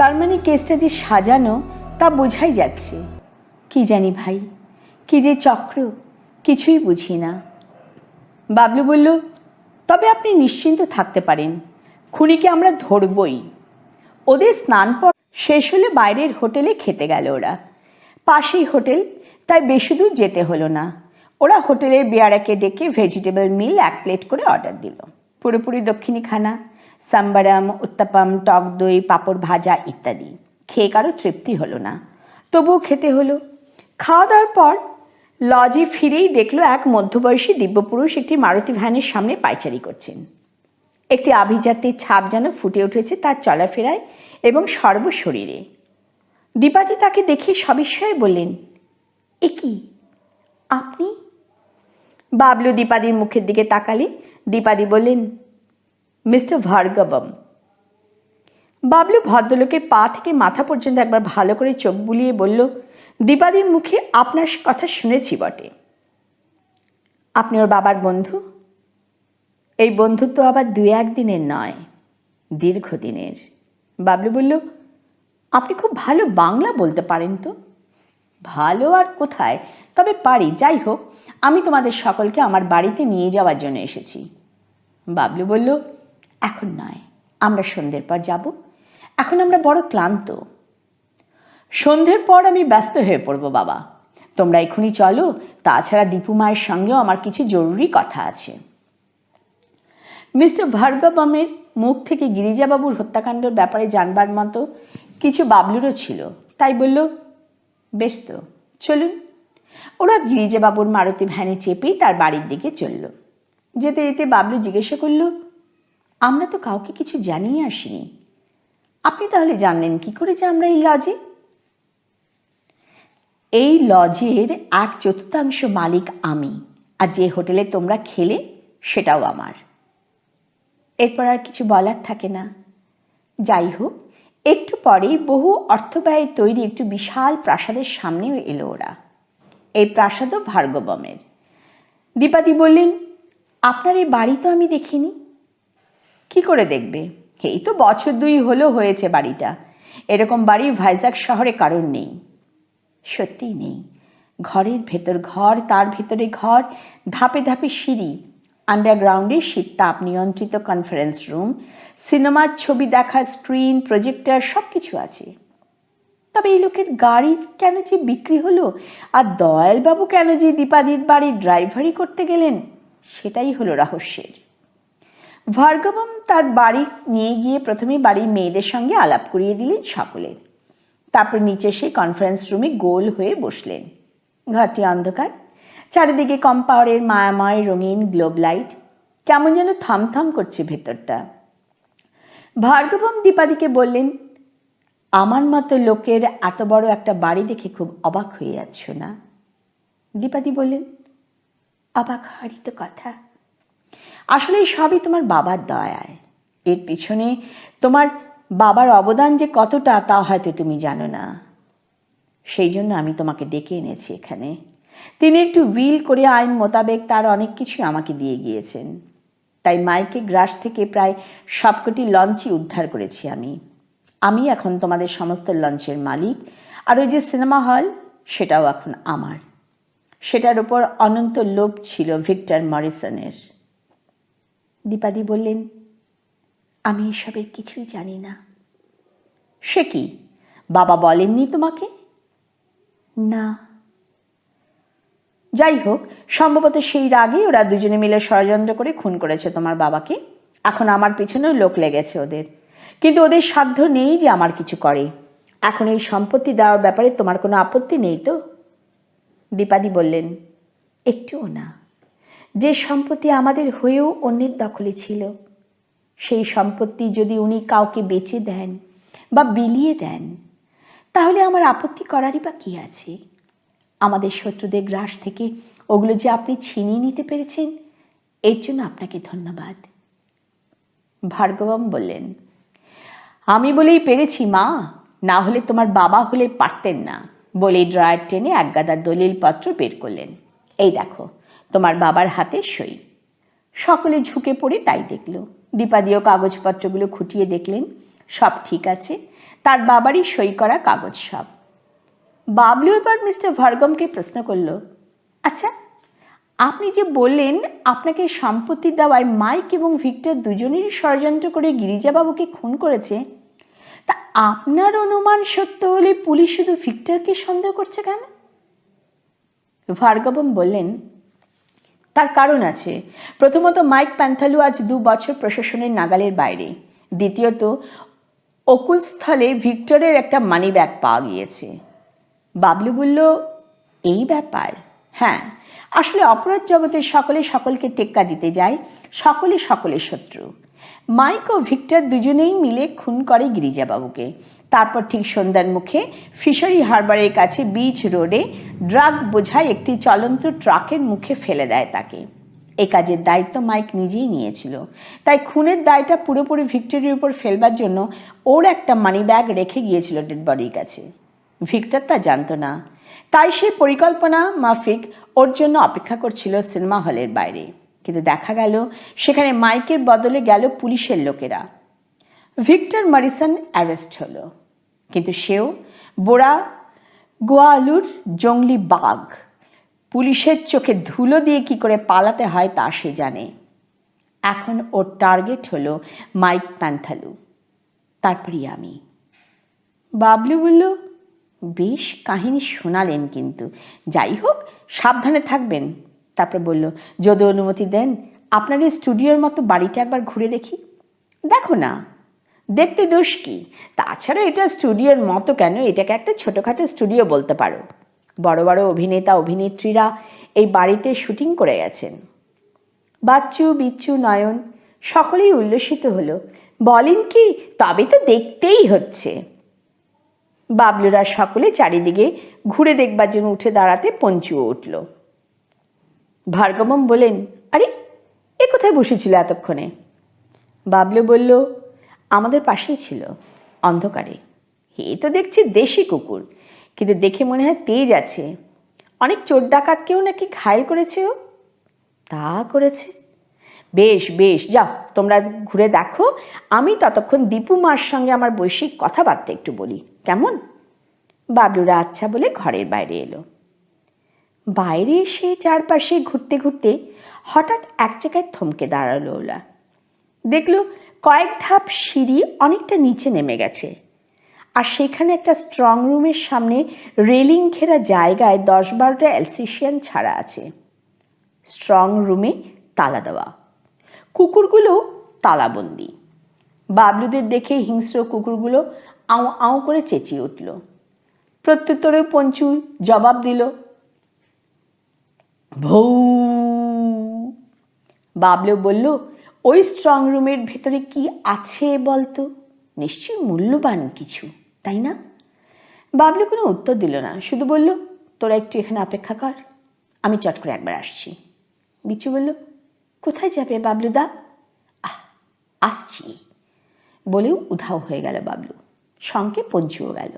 তার মানে কেসটা যে সাজানো তা বোঝাই যাচ্ছে। কি জানি ভাই, কি যে চক্র, কিছুই বুঝি না। বাবলু বলল, তবে আপনি নিশ্চিন্ত থাকতে পারেন, খুনিকে আমরা ধরবই। ওদের স্নান পর শেষ হলে বাইরের হোটেলে খেতে গেল ওরা। পাশেই হোটেল, তাই বেশি দূর যেতে হলো না। ওরা হোটেলের বেয়ারাকে ডেকে ভেজিটেবল মিল 1 প্লেট করে অর্ডার দিল। পুরোপুরি দক্ষিণী খানা, সাম্বারাম, উত্তাপাম, টক দই, পাঁপড় ভাজা ইত্যাদি। খেয়ে কারো তৃপ্তি হলো না, তবুও খেতে হলো। খাওয়া দাওয়ার পর লজে ফিরেই দেখলো এক মধ্যবয়সী দিব্যপুরুষ একটি মারুতি ভ্যানের সামনে পায়চারি করছেন। একটি আভিজাত্যের ছাপ যেন ফুটে উঠেছে তার চলাফেরায় এবং সর্বশরীরে। দীপাদি তাকে দেখে সবিস্ময়ে বললেন, এ কি আপনি? বাবলু দীপাদির মুখের দিকে তাকালে দীপাদি বললেন, মিস্টার ভার্গবম। বাবলু ভদ্রলোকের পা থেকে মাথা পর্যন্ত একবার ভালো করে চোখ বুলিয়ে বলল, দীপাদির মুখে আপনার কথা শুনেছি বটে। আপনি ওর বাবার বন্ধু? এই বন্ধুত্ব আবার 2-1 দিনের নয়, দীর্ঘদিনের। বাবলু বলল, আপনি খুব ভালো বাংলা বলতে পারেন তো? ভালো আর কোথায়, তবে পারি। যাই হোক, আমি তোমাদের সকলকে আমার বাড়িতে নিয়ে যাওয়ার জন্য এসেছি। বাবলু বলল, এখন নয়, আমরা সন্ধ্যের পর যাব। এখন আমরা বড় ক্লান্ত। সন্ধ্যের পর আমি ব্যস্ত হয়ে পড়ব বাবা, তোমরা এখনই চলো। তাছাড়া দীপু মায়ের সঙ্গেও আমার কিছু জরুরি কথা আছে। মিস্টার ভার্গবমের মুখ থেকে গিরিজাবাবুর হত্যাকাণ্ডের ব্যাপারে জানবার মতো কিছু বাবলুরও ছিল, তাই বলল, বেশ তো, চলুন। ওরা গিরিজাবাবুর মারুতি ভ্যানে চেপেই তার বাড়ির দিকে চলল। যেতে যেতে বাবলু জিজ্ঞাসা করল, আমরা তো কাউকে কিছু জানিয়ে আসিনি, আপনি তাহলে জানলেন কি করে যে আমরা এই লজে? এই লজের 1/4 মালিক আমি, আর যে হোটেলে তোমরা খেলে সেটাও আমার। এরপর আর কিছু বলার থাকে না। যাই হোক, একটু পরেই বহু অর্থব্যয়ে তৈরি একটু বিশাল প্রাসাদের সামনেও এলো ওরা। এই প্রাসাদও ভার্গবমের। দীপাদি বললেন, আপনার এই বাড়ি তো আমি দেখিনি। কি করে দেখবে, এই তো বছর 2 হলো হয়েছে বাড়িটা। এরকম বাড়ি ভাইজাগ শহরে কারণ নেই। সত্যিই নেই। ঘরের ভেতর ঘর, তার ভেতরে ঘর, ধাপে ধাপে সিঁড়ি, আন্ডারগ্রাউন্ডে শীত তাপ নিয়ন্ত্রিত কনফারেন্স রুম, সিনেমার ছবি দেখার স্ক্রিন, প্রজেক্টর, সব কিছু আছে। তবে এই লোকের গাড়ি কেন যে বিক্রি হলো, আর দয়ালবাবু কেন যে দীপাদির বাড়ির ড্রাইভারি করতে গেলেন, সেটাই হলো রহস্যের। ভার্গবম তার বাড়ি নিয়ে গিয়ে প্রথমে বাড়ির মেয়েদের সঙ্গে আলাপ করিয়ে দিলেন সকলের। তারপর নিচে এসে কনফারেন্স রুমে গোল হয়ে বসলেন। ঘরটি অন্ধকার, চারিদিকে কম পাওয়ারের মায়াময় রঙিন গ্লোব লাইট, কেমন যেন থমথম করছে ভেতরটা। ভার্গবম দীপাদিকে বললেন, আমার মতো লোকের এত বড় একটা বাড়ি দেখে খুব অবাক হয়ে যাচ্ছ না? দীপাদি বললেন, অবাক হওয়ারই তো কথা। আসলে সবই তোমার বাবার দয়ায়। এর পিছনে তোমার বাবার অবদান যে কতটা তা হয়তো তুমি জানো না। সেই জন্য আমি তোমাকে ডেকে এনেছি এখানে। তিনি একটু উইল করে আইন মোতাবেক তার অনেক কিছু আমাকে দিয়ে গিয়েছেন। তাই মাইকে গ্রাস থেকে প্রায় সবকটি লঞ্চই উদ্ধার করেছি আমি এখন তোমাদের সমস্ত লঞ্চের মালিক। আর ওই যে সিনেমা হল, সেটাও এখন আমার। সেটার উপর অনন্ত লোভ ছিল ভিক্টর মরিসনের। দীপাদি বললেন, আমি এসবের কিছুই জানি না। সে কি, বাবা বলেননি তোমাকে? না। যাই হোক, সম্ভবত সেই রাগেই ওরা দুজনে মিলে ষড়যন্ত্র করে খুন করেছে তোমার বাবাকে। এখন আমার পিছনেও লোক লেগেছে ওদের, কিন্তু ওদের সাধ্য নেই যে আমার কিছু করে। এখন এই সম্পত্তি দেওয়ার ব্যাপারে তোমার কোনো আপত্তি নেই তো? দীপাদি বললেন, একটুও না। যে সম্পত্তি আমাদের হয়েও অন্যের দখলে ছিল, সেই সম্পত্তি যদি উনি কাউকে বেচে দেন বা বিলিয়ে দেন, তাহলে আমার আপত্তি করারই বা কি আছে? আমাদের শত্রুদের গ্রাস থেকে ওগুলো যে আপনি ছিনিয়ে নিতে পেরেছেন, এর জন্য আপনাকে ধন্যবাদ। ভার্গবম বললেন, আমি বলেই পেরেছি মা, না হলে তোমার বাবা হলে পারতেন না। বলে ড্রয়ার টেনে একগাদা দলিলপত্র বের করলেন। এই দেখো, তোমার বাবার হাতের সই। সকলে ঝুঁকে পড়ে তাই দেখল। দীপাদিও কাগজপত্রগুলো খুঁটিয়ে দেখলেন, সব ঠিক আছে। তার বাবারই সই করা কাগজ সব। বাবলু এবার মিস্টার ভার্গমকে প্রশ্ন করল, আচ্ছা, আপনি যে বললেন আপনাকে সম্পত্তি দেওয়ায় মাইক এবং ভিক্টর দুজনেরই ষড়যন্ত্র করে গিরিজাবাবুকে খুন করেছে, তা আপনার অনুমান সত্য হলে পুলিশ শুধু ভিক্টরকে সন্দেহ করছে কেন? ভার্গবম বললেন, তার কারণ আছে। প্রথমত, মাইক প্যান্থালু আজ 2 বছর প্রশাসনের নাগালের বাইরে। দ্বিতীয়ত, অকুলস্থলে ভিক্টরের একটা মানি ব্যাগ পাওয়া গিয়েছে। বাবলু বলল, এই ব্যাপার? হ্যাঁ, আসলে অপরাধ জগতে সকলে সকলকে টেক্কা দিতে যায়, সকলে সকলের শত্রু। মাইক ও ভিক্টর দুজনেই মিলে খুন করে গিরিজাবাবুকে। তারপর ঠিক সন্ধ্যার মুখে ফিশারি হারবারের কাছে বিচ রোডে ড্রাগ বোঝাই একটি চলন্ত ট্রাকের মুখে ফেলে দেয় তাকে। এ কাজের দায়িত্ব মাইক নিজেই নিয়েছিল, তাই খুনের দায়টা পুরোপুরি ভিক্টরের উপর ফেলবার জন্য ওর একটা মানি ব্যাগ রেখে গিয়েছিল ডেড বডির কাছে। ভিক্টর তা জানতো না, তাই সে পরিকল্পনা মাফিক ওর জন্য অপেক্ষা করছিল সিনেমা হলের বাইরে। কিন্তু দেখা গেল সেখানে মাইকের বদলে গেল পুলিশের লোকেরা। ভিক্টর মরিসন অ্যারেস্ট হলো, কিন্তু সেও বোড়া গোয়ালুর জঙ্গলি বাঘ। পুলিশের চোখে ধুলো দিয়ে কি করে পালাতে হয় তা সে জানে। এখন ওর টার্গেট হলো মাইক প্যান্থালু, তারপরই আমি। বাবলু বলল, বেশ কাহিনী শোনালেন, কিন্তু যাই হোক, সাবধানে থাকবেন। তারপর বলল, যদি অনুমতি দেন আপনার এই স্টুডিওর মতো বাড়িটা একবার ঘুরে দেখি। দেখো না, দেখতে দোষ কি? তাছাড়া এটা স্টুডিওর মতো কেন, এটাকে একটা ছোটোখাটো স্টুডিও বলতে পারো। বড় বড় অভিনেতা অভিনেত্রীরা এই বাড়িতে শুটিং করে গেছেন। বাচ্চু, বিচ্চু, নয়ন সকলেই উল্লসিত হলো। বলেন কি? তবে তো দেখতেই হচ্ছে। বাবলুরা সকলে চারিদিকে ঘুরে দেখবার জন্য উঠে দাঁড়াতে পঞ্চুও উঠল। ভার্গবম বলেন, আরে, এ কোথায় বসেছিল এতক্ষণে? বাবলু বলল, আমাদের পাশেই ছিল, অন্ধকারে। এ তো দেখছি দেশি কুকুর, কিন্তু দেখে মনে হয় তেজ আছে। অনেক চোর ডাকাতকেও নাকি ঘায়েল করেছে ও। তা করেছে? বেশ বেশ, যাও তোমরা ঘুরে দেখো, আমি ততক্ষণ দীপু মার সঙ্গে আমার বৈশ্বিক কথাবার্তা একটু বলি, কেমন? বাবলুরা আচ্ছা বলে ঘরের বাইরে এলো। বাইরে এসে চারপাশে ঘুরতে ঘুরতে হঠাৎ এক জায়গায় থমকে দাঁড়ালো ওরা। দেখলো কয়েক ধাপ সিঁড়ি অনেকটা নিচে নেমে গেছে, আর সেখানে একটা স্ট্রং রুমের সামনে রেলিং ঘেরা জায়গায় 10-12টা অ্যালসেশিয়ান ছাড়া আছে। স্ট্রং রুমে তালা দেওয়া, কুকুরগুলো তালাবন্দি। বাবলুদের দেখে হিংস্র কুকুরগুলো আউ আউ করে চেঁচিয়ে উঠল। প্রত্যুত্তরে পঞ্চু জবাব দিল, ভৌ। বাবলু বলল, ওই স্ট্রং রুমের ভেতরে কি আছে বলতো? নিশ্চয়ই মূল্যবান কিছু, তাই না? বাবলু কোনো উত্তর দিল না, শুধু বলল, তোরা একটু এখানে অপেক্ষা কর, আমি চট করে একবার আসছি। বিচ্ছু বলল, কোথায় যাবে বাবলুদা? আসছি বলেও উধাও হয়ে গেল বাবলু। সঙ্গে পঞ্চুও গেল।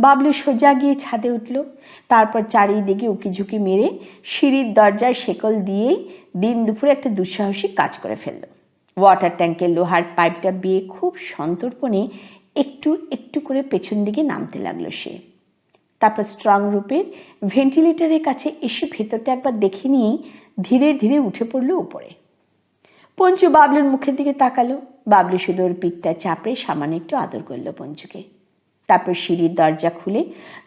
বাবলু সোজা গিয়ে ছাদে উঠল। তারপর চারিদিকে উকিঝুঁকি মেরে সিঁড়ির দরজায় শেকল দিয়েই দিন দুপুরে একটা দুঃসাহসিক কাজ করে ফেলল। ওয়াটার ট্যাঙ্কের লোহার পাইপটা বেয়ে খুব সন্তর্পণে একটু একটু করে পেছন দিকে নামতে লাগলো সে। তারপর স্ট্রং রুমের ভেন্টিলেটরের কাছে এসে ভেতরটা একবার দেখে নিয়ে ধীরে ধীরে উঠে পড়ল উপরে। পঞ্চু বাবলুর মুখের দিকে তাকালো। বাবলু শুধু ওর পিঠটা চাপড়ে সামান্য একটু আদর করলো পঞ্চুকে। তারপর সিঁড়ির দরজা খুলে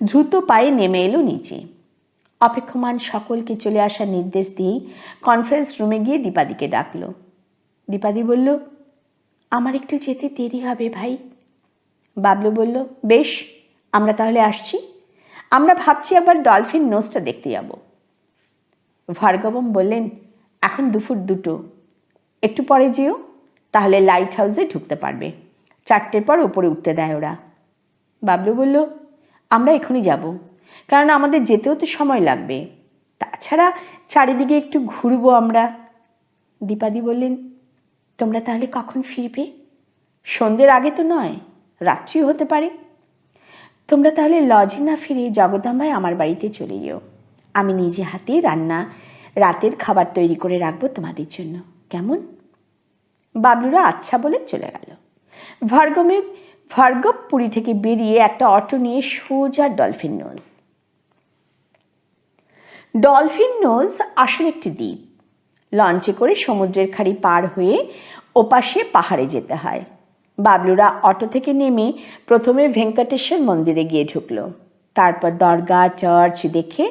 দ্রুত পায়ে নেমে এলো নিচে। অপেক্ষমান সকলকে চলে আসার নির্দেশ দিয়েই কনফারেন্স রুমে গিয়ে দীপাদিকে ডাকলো। দীপাদি বলল, আমার একটু যেতে দেরি হবে ভাই। বাবলু বলল, বেশ, আমরা তাহলে আসছি। আমরা ভাবছি আবার ডলফিন নোজটা দেখতে যাব। ভার্গবম বললেন, এখন দুপুর 2, একটু পরে যেও, তাহলে লাইট হাউসে ঢুকতে পারবে। 4টের পর উপরে উঠতে দেয় ওরা। বাবলু বলল, আমরা এখনই যাব, কারণ আমাদের যেতেও তো সময় লাগবে, তাছাড়া চারিদিকে একটু ঘুরবো আমরা। দীপাদি বললেন, তোমরা তাহলে কখন ফিরবে? সন্ধ্যের আগে তো নয়, রাত্রিও হতে পারে। তোমরা তাহলে লজে না ফিরে জগদম্বায় আমার বাড়িতে চলে যেও। আমি নিজে হাতে রাতের খাবার তৈরি করে রাখবো তোমাদের জন্য, কেমন? বাবলুরা আচ্ছা বলে চলে গেল। ভার্গব পুরী থেকে বেরিয়ে একটা অটো নিয়ে সোজা ডলফিন নোজ। ডলফিন নোজ আসলে একটি দ্বীপ। লঞ্চে করে সমুদ্রের খাড়ি পার হয়ে ওপাশে পাহাড়ে যেতে হয়। বাবলুরা অটো থেকে নেমে প্রথমে ভেঙ্কটেশ্বর মন্দিরে গিয়ে ঢুকলো। তারপর দরগা চার্চ দেখে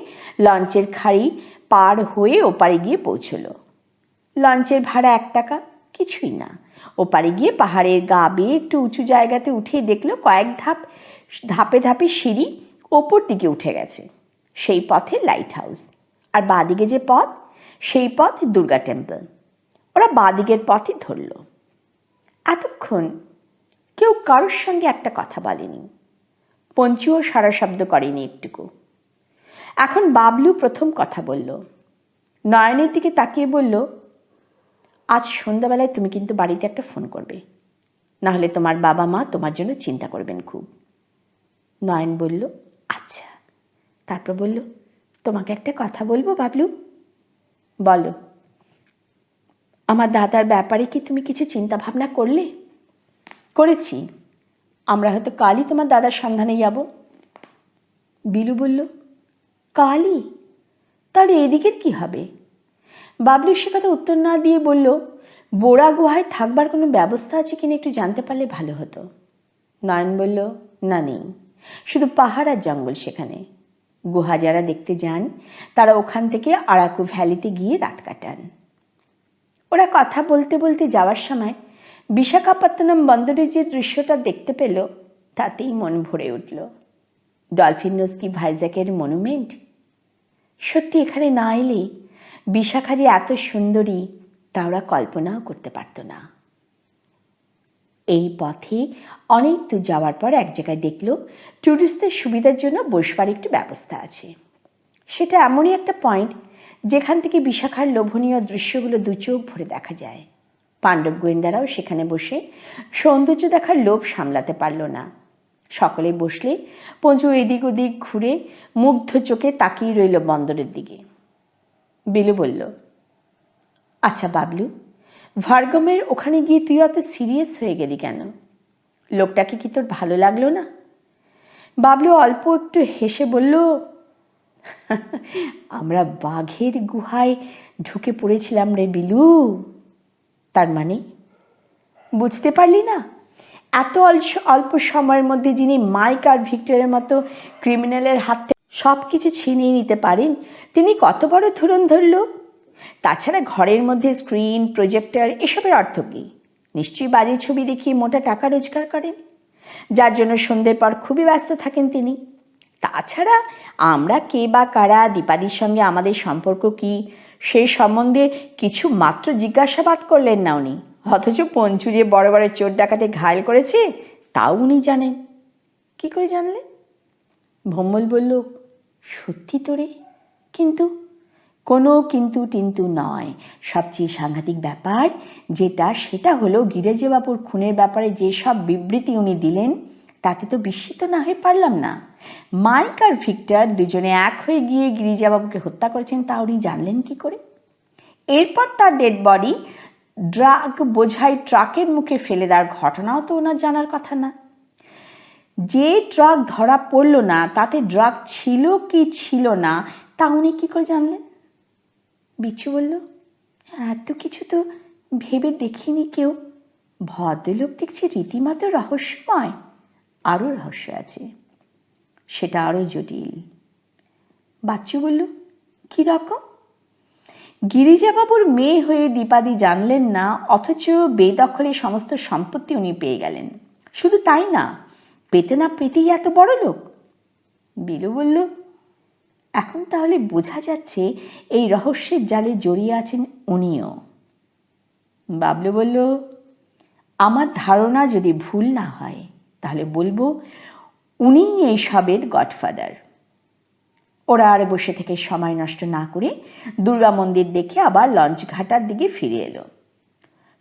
লঞ্চের খাড়ি পার হয়ে ওপারে গিয়ে পৌঁছলো। লঞ্চের ভাড়া 1 টাকা, কিছুই না। ওপারে গিয়ে পাহাড়ের গা বেয়ে একটু উঁচু জায়গাতে উঠেই দেখলো কয়েক ধাপে ধাপে সিঁড়ি ওপর দিকে উঠে গেছে। সেই পথে লাইট হাউস, আর বাঁদিকে যে পথ, সেই পথ দুর্গা টেম্পল। ওরা বাঁদিকের পথই ধরল। এতক্ষণ কেউ কারোর সঙ্গে একটা কথা বলেনি। পঞ্চুও সারা শব্দ করেনি একটুকু। এখন বাবলু প্রথম কথা বলল। নয়নের দিকে তাকিয়ে বলল, আজ সন্ধ্যাবেলায় তুমি কিন্তু বাড়িতে একটা ফোন করবে, নাহলে তোমার বাবা মা তোমার জন্য চিন্তা করবেন খুব। নয়ন বলল, আচ্ছা। তারপর বলল, তোমাকে একটা কথা বলবো বাবলু। বলো। আমার দাদার ব্যাপারে কি তুমি কিছু চিন্তা ভাবনা করলে? করেছি। আমরা হয়তো কালই তোমার দাদার সন্ধানে যাব। বিলু বলল, কালই? তাহলে এদিকের কি হবে? বাবলু সে কথা উত্তর না দিয়ে বলল, বোড়া গুহায় থাকবার কোনো ব্যবস্থা আছে কিনা একটু জানতে পারলে ভালো হতো। নয়ন বলল, না, নেই, শুধু পাহাড় আর জঙ্গল সেখানে। গুহা যারা দেখতে যান তারা ওখান থেকে আরাকু ভ্যালিতে গিয়ে রাত কাটান। ওরা কথা বলতে বলতে যাওয়ার সময় বিশাখাপত্তনম বন্দরের যে দৃশ্যটা দেখতে পেল তাতেই মন ভরে উঠল। ডলফিন নোজ কি ভাইজ্যাকের মনুমেন্ট? সত্যি এখানে না এলে বিশাখা যে এত সুন্দরী তা ওরা কল্পনাও করতে পারত না। এই পথে অনেক দূর যাওয়ার পর এক জায়গায় দেখল ট্যুরিস্টদের সুবিধার জন্য বসবার একটু ব্যবস্থা আছে। সেটা এমনই একটা পয়েন্ট যেখান থেকে বিশাখার লোভনীয় দৃশ্যগুলো দু চোখ ভরে দেখা যায়। পাণ্ডব গোয়েন্দারাও সেখানে বসে সৌন্দর্য দেখার লোভ সামলাতে পারল না। সকলে বসলে পঞ্চু এদিক ওদিক ঘুরে মুগ্ধ চোখে তাকিয়ে রইল বন্দরের দিকে। বিলু বলল, আচ্ছা বাবলু, ভার্গমের ওখানে গিয়ে তুই অত সিরিয়াস হয়ে গেলি কেন? লোকটাকে কি তোর ভালো লাগলো না? বাবলু অল্প একটু হেসে বলল, আমরা বাঘের গুহায় ঢুকে পড়েছিলাম রে বিলু। তার মানে বুঝতে পারলি না? এত অল্প সময়ের মধ্যে যিনি মাইক আর ভিক্টরের মতো ক্রিমিনালের হাত থেকে সব কিছু ছিনিয়ে নিতে পারেন, তিনি কত বড় ধুরন্ধর লোক। তাছাড়া ঘরের মধ্যে স্ক্রিন, প্রজেক্টর এসবের অর্থ কী? নিশ্চয়ই বাজে ছবি দেখিয়ে মোটা টাকা রোজগার করেন, যার জন্য সন্ধ্যের পর খুবই ব্যস্ত থাকেন তিনি। তাছাড়া আমরা কে বা কারা, দীপাদির সঙ্গে আমাদের সম্পর্ক কি, সেই সম্বন্ধে কিছু মাত্র জিজ্ঞাসাবাদ করলেন না উনি। অথচ পঞ্চু যে বড় বড় চোর ডাকাতে ঘায়েল করেছে তাও উনি জানেন। কি করে জানলেন? ভম্বল বলল, সত্যি তো রে, কিন্তু কোনো কিন্তু টিন্তু নয়। সবচেয়ে সাংঘাতিক ব্যাপার যেটা, সেটা হলো গিরিজাবাবুর খুনের ব্যাপারে যেসব বিবৃতি উনি দিলেন তাতে তো বিস্মিত না হয়ে পারলাম না। মাইক আর ভিক্টর দুজনে এক হয়ে গিয়ে গিরিজাবাবুকে হত্যা করেছেন তা উনি জানলেন কি করে? এরপর তার ডেড বডি ড্রাগ বোঝাই ট্রাকের মুখে ফেলে দেওয়ার ঘটনাও তো ওনার জানার কথা না। যে ট্রাক ধরা পড়ল না তাতে ড্রাগ ছিল কি ছিল না তা উনি কি করে জানলেন? বিচ্ছু বলল, এত কিছু তো ভেবে দেখিনি কেউ। ভদ্রলোক দেখছি রীতিমতো রহস্যময়। আরও রহস্য আছে, সেটা আরও জটিল। বাচ্চু বলল, কি রকম? গিরিজাবাবুর মেয়ে হয়ে দীপাদি জানলেন না, অথচ বেদখলে সমস্ত সম্পত্তি উনি পেয়ে গেলেন। শুধু তাই না, পেতে না পেতেই এত বড় লোক। বিলু বলল, এখন তাহলে বোঝা যাচ্ছে এই রহস্যের জালে জড়িয়ে আছেন উনিও। বাবলু বলল, আমার ধারণা যদি ভুল না হয় তাহলে বলবো উনিই এই সবের গডফাদার। ওরা আর বসে থেকে সময় নষ্ট না করে দুর্গা মন্দির দেখে আবার লঞ্চ ঘাটার দিকে ফিরে এলো।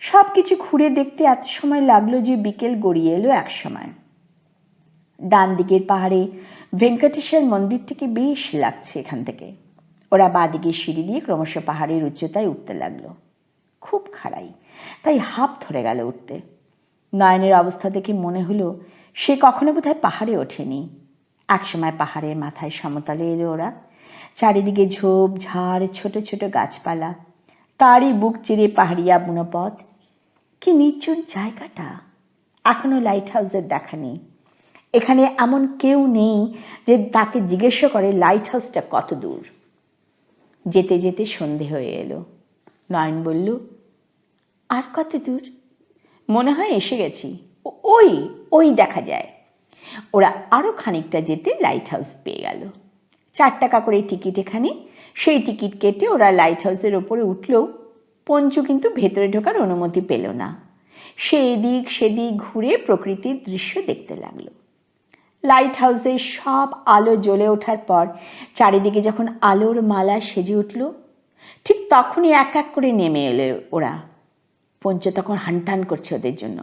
সব কিছু ঘুরে দেখতে এত সময় লাগলো যে বিকেল গড়িয়ে এলো এক সময়। ডান দিকের পাহাড়ে ভেঙ্কটেশ্বর মন্দিরটিকে বেশ লাগছে এখান থেকে। ওরা বাঁদিকে সিঁড়ি দিয়ে ক্রমশ পাহাড়ের উচ্চতায় উঠতে লাগলো। খুব খাড়াই, তাই হাঁপ ধরে গেল উঠতে। নয়নের অবস্থা দেখে মনে হলো সে কখনো বোধহয় পাহাড়ে ওঠেনি। একসময় পাহাড়ের মাথায় সমতলে এলো ওরা। চারিদিকে ঝোপ ঝাড়, ছোট ছোট গাছপালা, তারই বুক চিরে পাহাড়িয়া বুনো পথ। কি নির্জন জায়গাটা! এখনো লাইট হাউসের দেখা নেই। এখানে এমন কেউ নেই যে তাকে জিজ্ঞেস করে লাইট হাউসটা কত দূর। যেতে যেতে সন্ধে হয়ে এলো। নয়ন বলল, আর কত দূর? মনে হয় এসে গেছি, ওই ওই দেখা যায়। ওরা আরও খানিকটা যেতে লাইট হাউস পেয়ে গেল। 4 টাকা করে টিকিট এখানে। সেই টিকিট কেটে ওরা লাইট হাউসের ওপরে উঠলেও পঞ্চু কিন্তু ভেতরে ঢোকার অনুমতি পেল না। সে এদিক সেদিক ঘুরে প্রকৃতির দৃশ্য দেখতে লাগলো। লাইট হাউসের সব আলো জ্বলে ওঠার পর চারিদিকে যখন আলোর মালা সেজে উঠল, ঠিক তখনই এক এক করে নেমে এলো ওরা। পঞ্চু তখন হানটান করছে ওদের জন্য।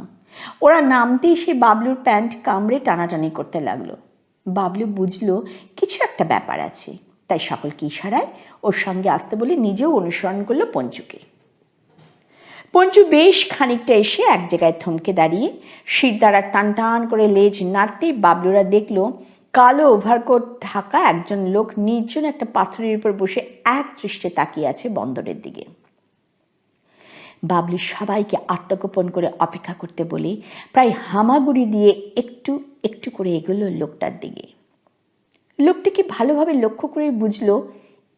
ওরা নামতেই সে বাবলুর প্যান্ট কামড়ে টানাটানি করতে লাগলো। বাবলু বুঝলো কিছু একটা ব্যাপার আছে, তাই সকলকে ইশারায় ওর সঙ্গে আসতে বলে নিজেও অনুসরণ করলো পঞ্চুকে। পঞ্চু বেশ খানিকটা এসে এক জায়গায় থমকে দাঁড়িয়ে শির দ্বারা টান টান করে লেজ নাড়তেই বাবলুরা দেখলো কালো ওভারকোট ঢাকা একজন লোক নির্জন একটা পাথরের উপর বসে এক দৃষ্টে তাকিয়ে আছে বন্দরের দিকে। বাবলু সবাইকে আত্মগোপন করে অপেক্ষা করতে বলে প্রায় হামাগুড়ি দিয়ে একটু একটু করে এগোলো লোকটার দিকে। লোকটিকে ভালোভাবে লক্ষ্য করে বুঝলো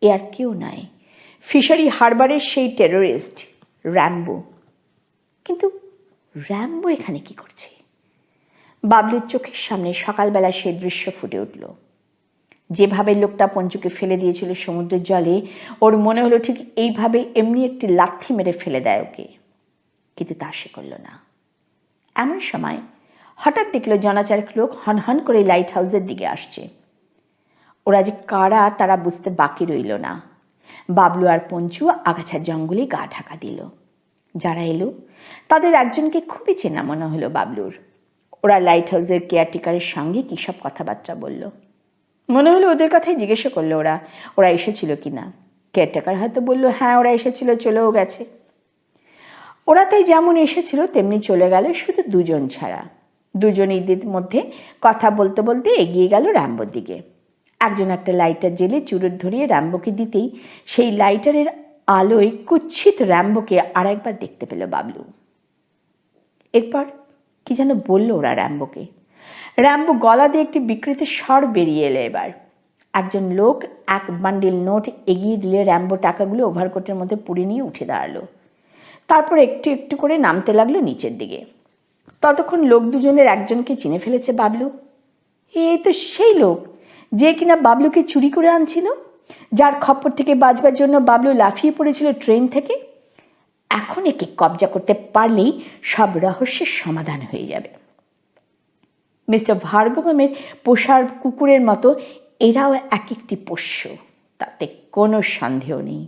এ আর কেউ নয়, ফিশারি হারবারের সেই টেররিস্ট র্যাম্বো। কিন্তু র্যাম্বো এখানে কি করছে? বাবলুর চোখের সামনে সকালবেলা সে দৃশ্য ফুটে উঠল। যেভাবে লোকটা পঞ্চুকে ফেলে দিয়েছিল সমুদ্রের জলে, ওর মনে হলো ঠিক এইভাবে এমনি একটি লাথি মেরে ফেলে দেয় ওকে। কিন্তু তা সে করল না। এমন সময় হঠাৎ দেখলো জনাচারেক লোক হনহন করে লাইট হাউসের দিকে আসছে। ওরা যে কারা তারা বুঝতে বাকি রইল না। বাবলু আর পঞ্চু আগাছার জঙ্গলে গা ঢাকা দিল। যারা এলো তাদের একজনকে খুবই চেনা মনে হলো বাবলুর। ওরা লাইট হাউসের কেয়ারটেকারের সঙ্গে কী সব কথাবার্তা বলল। মনে হলো ওদের কথাই জিজ্ঞাসা করলো ওরা এসেছিল কি না। কেয়ারটেকার হয়তো বললো হ্যাঁ ওরা এসেছিল, চলেও গেছে। ওরা তাই যেমন এসেছিল তেমনি চলে গেল, শুধু দুজন ছাড়া। দুজন ঈদের মধ্যে কথা বলতে বলতে এগিয়ে গেল র্যাম্বোর দিকে। একজন একটা লাইটার জেলে চুরুট ধরিয়ে র্যাম্বোকে দিতেই সেই লাইটারের আলোয় কুৎসিত র্যাম্বোকে আর একবার দেখতে পেল বাবলু। এরপর কি যেন বলল ওরা র্যাম্বোকে। র্যাম্বো গলা দিয়ে একটি বিকৃত স্বর বেরিয়ে এলো। এবার একজন লোক এক বান্ডিল নোট এগিয়ে দিলে র্যাম্বো টাকাগুলো ওভারকোটের মধ্যে পুড়ে নিয়ে উঠে দাঁড়ালো। তারপর একটু একটু করে নামতে লাগলো নিচের দিকে। ততক্ষণ লোক দুজনের একজনকে চিনে ফেলেছে বাবলু। এই তো সেই লোক যে কিনা বাবলুকে চুরি করে আনছিল, যার খপ্পর থেকে বাঁচবার জন্য বাবলু লাফিয়ে পড়েছিল ট্রেন থেকে। এখন একে কবজা করতে পারলেই সব রহস্যের সমাধান হয়ে যাবে। মিস্টার ভার্গবমের পোষার কুকুরের মতো এরাও এক একটি পোষ্য, তাতে কোনো সন্দেহ নেই।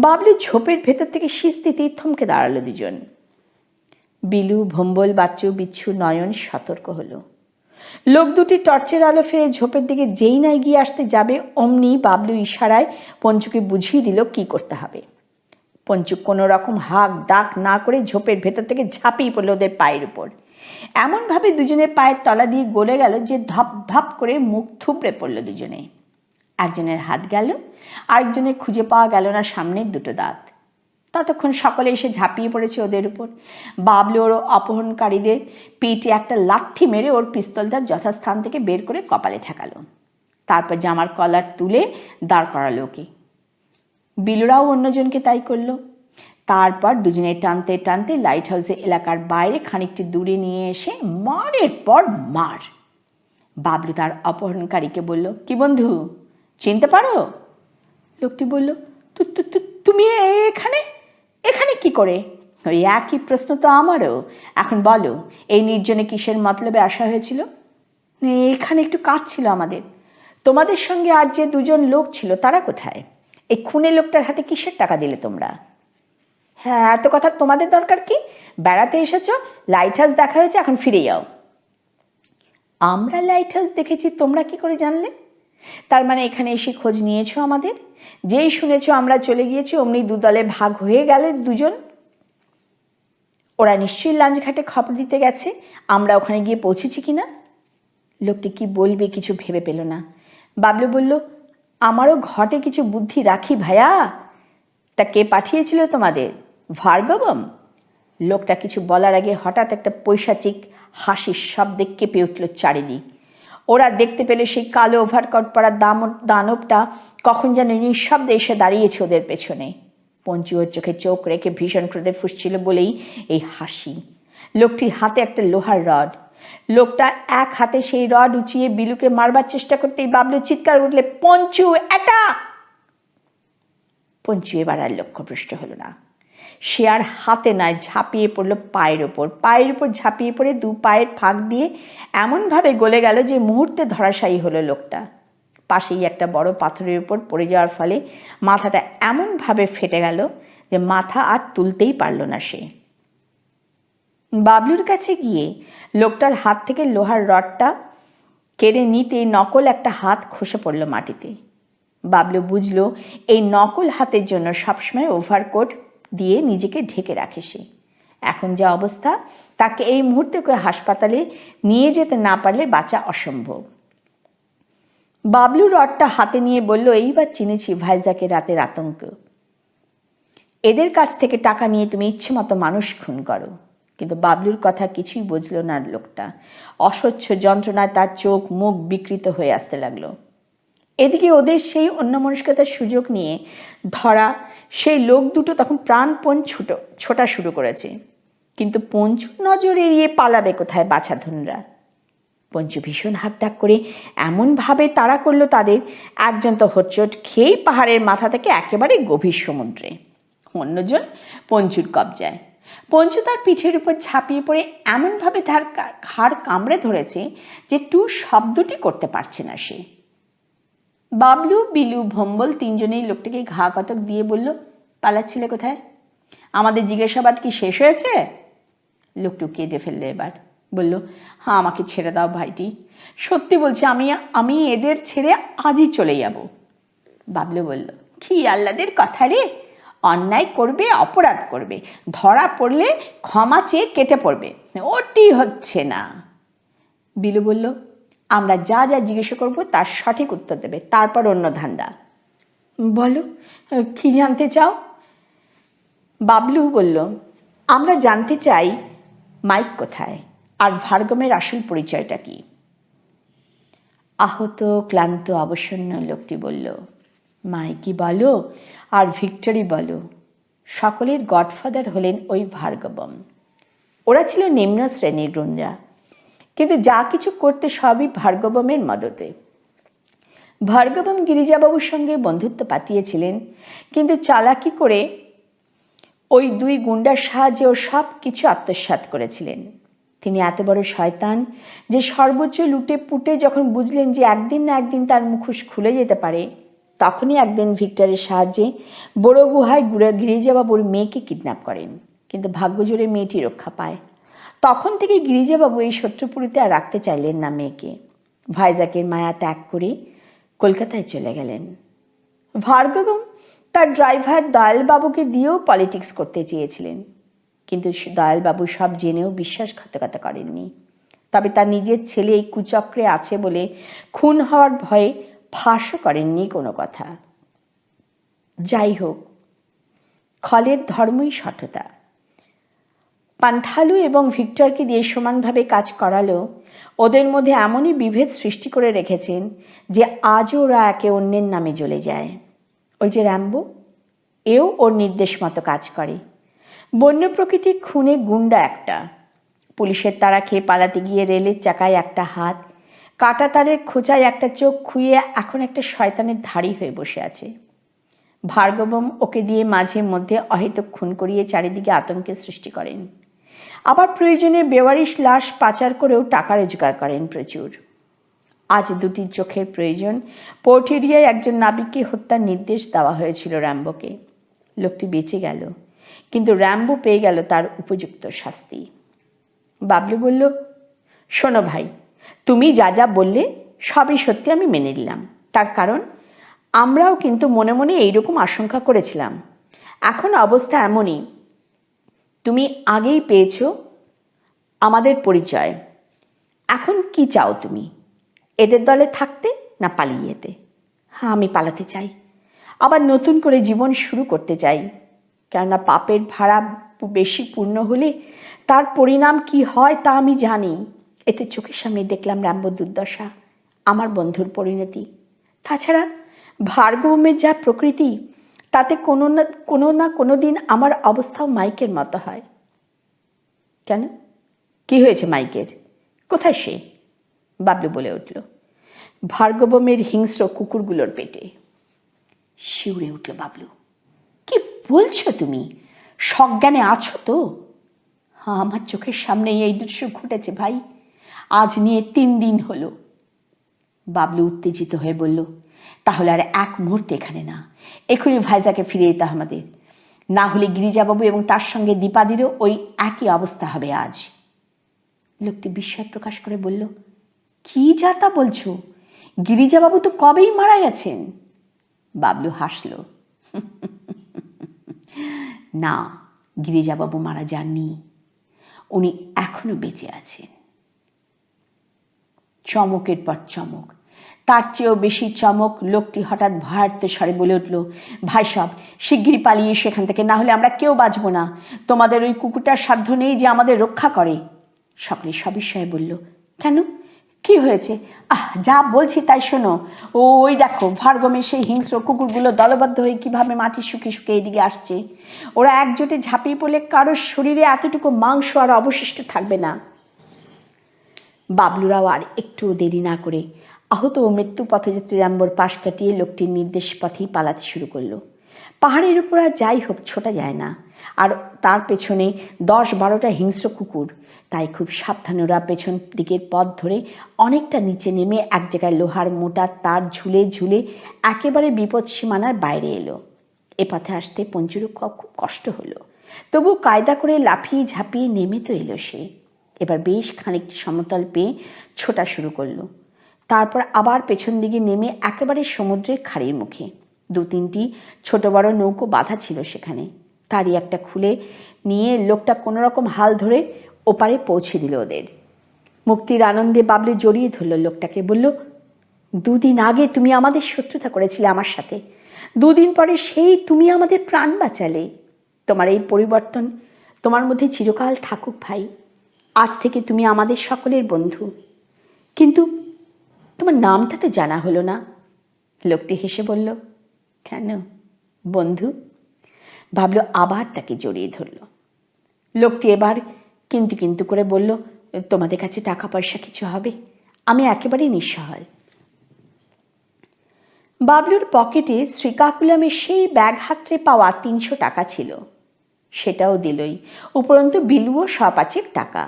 বাবলু ঝোপের ভেতর থেকে শীষ দিতেই থমকে দাঁড়ালো দুজন। বিলু, ভম্বল, বাচ্চু, বিচ্ছু, নয়ন সতর্ক হলো। লোক দুটি টর্চের আলো ফেলে ঝোপের দিকে যেই না এগিয়ে আসতে যাবে অমনি বাবলু ইশারায় পঞ্চুকে বুঝিয়ে দিল কি করতে হবে। পঞ্চু কোনো রকম হাঁক ডাক না করে ঝোপের ভেতর থেকে ঝাঁপিয়ে পড়ল ওদের পায়ের উপর। এমনভাবে দুজনের পায়ের তলা দিয়ে গলে গেল যে ধপ ধপ করে মুখ থুবড়ে পড়ল দুজনে। একজনের হাত গেল, আরেকজনের খুঁজে পাওয়া গেল না সামনের দুটো দাঁত। ততক্ষণ সকলে এসে ঝাঁপিয়ে পড়েছে ওদের উপর। বাবলু ওর অপহরণকারীদের পেটে একটা লাথি মেরে ওর পিস্তলটা যথাস্থান থেকে বের করে কপালে ঠেকালো। তারপর জামার কলার তুলে দাঁড় করালো ওকে। বিলুরাও অন্যজনকে তাই করলো। তারপর দুজনে টানতে টানতে লাইট হাউসের এলাকার বাইরে খানিকটি দূরে নিয়ে এসে মারের পর মার। বাবলু তার অপহরণকারীকে বলল, কি বন্ধু, চিনতে পারো? লোকটি বলল, তুমি এখানে এখানে কি করে? ওই একই প্রশ্ন তো আমারও। এখন বলো, এই নির্জনে কিসের মতলবে আসা হয়েছিল? এখানে একটু কাজ ছিল আমাদের। তোমাদের সঙ্গে আর যে দুজন লোক ছিল তারা কোথায়? এই খুনে লোকটার হাতে কিসের টাকা দিলে তোমরা? হ্যাঁ, এত কথা তোমাদের দরকার কি? বেড়াতে এসেছ, লাইট হাউস দেখা হয়েছে, এখন ফিরে যাও। আমরা লাইট হাউস দেখেছি, তোমরা কি করে জানলে? তার মানে এখানে এসে খোঁজ নিয়েছো আমাদের? যেই শুনেছো আমরা চলে গিয়েছি অমনি দুদলে ভাগ হয়ে গেলে দুজন। ওরা নিশ্চয়ই লাঞ্চ ঘাটে খবর দিতে গেছে, আমরা ওখানে গিয়ে পৌঁছেছি কিনা। লোকটি কি বলবে কিছু ভেবে পেল না। বাবলু বলল, আমারও ঘটে কিছু বুদ্ধি রাখি ভাইয়া। তা কে পাঠিয়েছিল তোমাদের? ভার্গবম? লোকটা কিছু বলার আগে হঠাৎ একটা পৈশাচিক হাসির শব্দে কেঁপে উঠল চারিদিক। ওরা দেখতে পেলে সেই কালো ওভারকট পরা দানবটা কখন যেন নিঃশব্দে এসে দাঁড়িয়েছে ওদের পেছনে। পঞ্চু ওর চোখে চোখ রেখে ভীষণ ক্রোধে ফুঁসছিল বলেই এই হাসি। লোকটির হাতে একটা লোহার রড। লোকটা এক হাতে সেই রড উঁচিয়ে বিলুকে মারবার চেষ্টা করতেই বাবলু চিৎকার উঠলে, পঞ্চু এটা! পঞ্চু এবার আর লক্ষ্যভ্রষ্ট হলো না। সে আর হাতে নয়, ঝাঁপিয়ে পড়ল পায়ের ওপর। পায়ের উপর ঝাঁপিয়ে পড়ে দু পায়ের ফাঁক দিয়ে এমনভাবে গলে গেল যে মুহূর্তে ধরাশায়ী হলো লোকটা। পাশেই একটা বড় পাথরের উপর পড়ে যাওয়ার ফলে মাথাটা এমনভাবে ফেটে গেল যে মাথা আর তুলতেই পারল না সে। বাবলুর কাছে গিয়ে লোকটার হাত থেকে লোহার রডটা কেড়ে নিতে নকল একটা হাত খসে পড়ল মাটিতে। বাবলু বুঝল এই নকল হাতের জন্য সবসময় ওভারকোট দিয়ে নিজেকে ঢেকে রাখে সে। এখন যা অবস্থা, তাকে এই মুহূর্তে করে হাসপাতালে নিয়ে যেতে না পারলে বাঁচা অসম্ভব। বাবলু রডটা হাতে নিয়ে বলল, এইবার চিনেছি ভাইজাকের রাতের আতঙ্ক। এদের কাছ থেকে টাকা নিয়ে তুমি ইচ্ছে মতো মানুষ খুন করো। কিন্তু বাবলুর কথা কিছুই বুঝল না লোকটা। অসহ্য যন্ত্রণায় তার চোখ মুখ বিকৃত হয়ে আসতে লাগলো। এদিকে ওদের সেই অন্যমনস্কতার সুযোগ নিয়ে ধরা সেই লোক দুটো তখন প্রাণপণ ছোটা শুরু করেছে। কিন্তু পঞ্চু নজর এড়িয়ে পালাবে কোথায় বাছাধনরা। পঞ্চু ভীষণ হাঁকডাক করে এমনভাবে তাড়া করলো তাদের, একজন তো হোঁচট খেয়েই পাহাড়ের মাথা থেকে একেবারে গভীর সমুদ্রে, অন্যজন পঞ্চুর কবজায়। পঞ্চু তার পিঠের উপর ঝাঁপিয়ে পড়ে এমনভাবে তার ঘাড় কামড়ে ধরেছে যে টু শব্দটি করতে পারছে না সে। বাবলু, বিলু, ভম্বল তিনজনেই লোকটাকে ঘা কতক দিয়ে বলল, পালাচ্ছিলে কোথায়? আমাদের জিজ্ঞাসাবাদ কি শেষ হয়েছে? লোকটু কেঁদে ফেললো এবার। বলল, হ্যাঁ, আমাকে ছেড়ে দাও ভাইটি, সত্যি বলছি আমি এদের ছেড়ে আজই চলে যাব। বাবলু বলল, কি আহ্লাদের কথা রে! অন্যায় করবে, অপরাধ করবে, ধরা পড়লে ক্ষমা চেয়ে কেটে পড়বে, ওটি হচ্ছে না। বিলু বলল, আমরা যা যা জিজ্ঞাসা করবো তার সঠিক উত্তর দেবে, তারপর অন্য ধান্দা। বলো, কি জানতে চাও? বাবলু বলল, আমরা জানতে চাই মাইক কোথায় আর ভার্গবের আসল পরিচয়টা কি। আহত, ক্লান্ত, অবসন্ন লোকটি বলল, মাইকি বলো আর ভিক্টরি বলো, সকলের গডফাদার হলেন ওই ভার্গবম। ওরা ছিল নিম্ন শ্রেণীর গুন্ডা, কিন্তু যা কিছু করতে সবই ভার্গবমের মদতে। ভার্গবম গিরিজাবাবুর সঙ্গে বন্ধুত্ব পাতিয়েছিলেন, কিন্তু চালাকি করে ওই দুই গুন্ডার সাহায্যে ও সব কিছু আত্মসাৎ করেছিলেন। তিনি এত বড় শয়তান যে সর্বোচ্চ লুটে পুটে যখন বুঝলেন যে একদিন না একদিন তার মুখোশ খুলে যেতে পারে, তখনই একদিন ভিক্টরের সাহায্যে বড় গুহায় গিরিজাবাবুর মেয়েকে কিডন্যাপ করেন। কিন্তু ভাগ্যজোরে মেয়েটি রক্ষা পায়। তখন থেকে গিরিজাবাবু এই শত্রুপুরীতে আর রাখতে চাইলেন না মেয়েকে। ভাইজাকের মায়া ত্যাগ করে কলকাতায় চলে গেলেন। ভার্গবম তার ড্রাইভার দয়ালবাবুকে দিয়েও পলিটিক্স করতে চেয়েছিলেন, কিন্তু দয়ালবাবু সব জেনেও বিশ্বাসঘাতকতা করেননি। তবে তার নিজের ছেলে এই কুচক্রে আছে বলে খুন হওয়ার ভয়ে ফাঁসও করেননি কোনো কথা। যাই হোক, খলের ধর্মই সঠতা। পান্থালু এবং ভিক্টরকে দিয়ে সমানভাবে কাজ করালেও ওদের মধ্যে এমনই বিভেদ সৃষ্টি করে রেখেছেন যে আজও ওরা একে অন্যের নামে জ্বলে যায়। ওই যে র্যাম্বো, এও ওর নির্দেশ মতো কাজ করে। বন্য প্রকৃতির খুনে গুন্ডা একটা, পুলিশের তাড়া খেয়ে পালাতে গিয়ে রেলের চাকায় একটা হাত, কাটা তারের খোঁচায় একটা চোখ খুইয়ে এখন একটা শয়তানের ধাড়ি হয়ে বসে আছে। ভার্গবম ওকে দিয়ে মাঝে মধ্যে অহেতুক খুন করিয়ে চারিদিকে আতঙ্কের সৃষ্টি করেন। আবার প্রয়োজনে বেওয়ারিশ লাশ পাচার করেও টাকা রোজগার করেন প্রচুর। আজ দুটি চোখের প্রয়োজন। পোর্টেরিয়ায় একজন নাবিককে হত্যার নির্দেশ দেওয়া হয়েছিল র্যাম্বোকে। লোকটি বেঁচে গেল, কিন্তু র্যাম্বো পেয়ে গেল তার উপযুক্ত শাস্তি। বাবলু বলল, শোনো ভাই, তুমি যা যা বললে সবই সত্যি আমি মেনে নিলাম। তার কারণ আমরাও কিন্তু মনে মনে এইরকম আশঙ্কা করেছিলাম। এখন অবস্থা এমনই, তুমি আগেই পেয়েছ আমাদের পরিচয়, এখন কি চাও তুমি? এদের দলে থাকতে না পালিয়ে যেতে? হ্যাঁ, আমি পালাতে চাই, আবার নতুন করে জীবন শুরু করতে চাই। কেননা পাপের ভাড়া বেশি পূর্ণ হলে তার পরিণাম কি হয় তা আমি জানি। এতে চোখের সামনে দেখলাম রাম্বর দুর্দশা, আমার বন্ধুর পরিণতি। তাছাড়া ভার্গবের যা প্রকৃতি, তাতে কোনো না কোনো দিন আমার অবস্থাও মাইকের মতো হয়। কেন, কি হয়েছে মাইকের? কোথায় সে? বাবলু বলে উঠল, ভার্গবের হিংস্র কুকুরগুলোর পেটে। শিউরে উঠল বাবলু। কি বলছো তুমি? সজ্ঞানে আছো তো? হ্যাঁ, আমার চোখের সামনেই এই দৃশ্য ঘটেছে ভাই, আজ নিয়ে 3 দিন হলো। বাবলু উত্তেজিত হয়ে বলল, তাহলে আর এক মুহূর্তে এখানে না, এখনই ভাইজাকে ফিরে যেতে আমাদের, না হলে গিরিজাবাবু এবং তার সঙ্গে দীপাদিরও ওই একই অবস্থা হবে আজ। লোকটি বিস্ময় প্রকাশ করে বলল, কি যা তা বলছো? গিরিজাবাবু তো কবেই মারা গেছেন। বাবলু হাসল, না, গিরিজাবাবু মারা যাননি, উনি এখনো বেঁচে আছেন। চমকের পর চমক, তার চেয়েও বেশি চমক। লোকটি হঠাৎ ভয়ার্ত স্বরে বলে উঠল, ভাই সব শিগগিরই পালিয়ে সেখান থেকে, না হলে আমরা কেউ বাঁচব না। তোমাদের ওই কুকুরটার সাধ্য নেই যে আমাদের রক্ষা করে। সকলে সবিস্ময়ে বলল, কেন, কি হয়েছে? যা বলছি তাই শোনো। ওই দেখো, ভার্গবের সেই হিংস্র কুকুরগুলো দলবদ্ধ হয়ে কিভাবে মাটি শুকিয়ে শুকিয়ে এদিকে আসছে। ওরা একজোটে ঝাঁপিয়ে পড়লে কারোর শরীরে এতটুকু মাংস আর অবশিষ্ট থাকবে না। বাবলুরাও আর একটু দেরি না করে আহত ও মৃত্যু পথযাত্রী রাম্বর পাশ কাটিয়ে লোকটির নির্দেশ পথেই পালাতে শুরু করলো। পাহাড়ের উপর আর যাই হোক ছোটা যায় না, আর তার পেছনে 10-12টা হিংস্র কুকুর। তাই খুব সাবধানে ওরা পেছন দিকের পথ ধরে অনেকটা নিচে নেমে এক জায়গায় লোহার মোটা তার ঝুলে ঝুলে একেবারে বিপদ সীমানার বাইরে এলো। এ পথে আসতে পঞ্চুরও খুব কষ্ট হলো, তবু কায়দা করে লাফিয়ে ঝাঁপিয়ে নেমে তো এলো সে। এবার বেশ খানিকটি সমতল পেয়ে ছোটা শুরু করলো। তারপর আবার পেছন দিকে নেমে একেবারে সমুদ্রের খাড়ির মুখে। 2-3টি ছোট বড় নৌকো বাঁধা ছিল সেখানে। তারই একটা খুলে নিয়ে লোকটা কোনো রকম হাল ধরে ওপারে পৌঁছে দিল ওদের। মুক্তির আনন্দে বাবলু জড়িয়ে ধরল লোকটাকে, বলল, 2 দিন আগে তুমি আমাদের শত্রুতা করেছিলে আমার সাথে, 2 দিন পরে সেই তুমি আমাদের প্রাণ বাঁচালে। তোমার এই পরিবর্তন তোমার মধ্যে চিরকাল থাকুক ভাই। আজ থেকে তুমি আমাদের সকলের বন্ধু। কিন্তু তোমার নামটা তো জানা হলো না। লোকটি হেসে বলল, কেন বন্ধু? ভাবলো আবার তাকে জড়িয়ে ধরল। লোকটি এবার কিন্তু কিন্তু করে বলল, তোমাদের কাছে টাকা পয়সা কিছু হবে? আমি একেবারেই নিঃসহায়। বাবলুর পকেটে শ্রীকাকুলামের সেই ব্যাগ হাতড়ে পাওয়া 300 টাকা ছিল, সেটাও দিলই, উপরন্তু বিলুও 100-5 টাকা।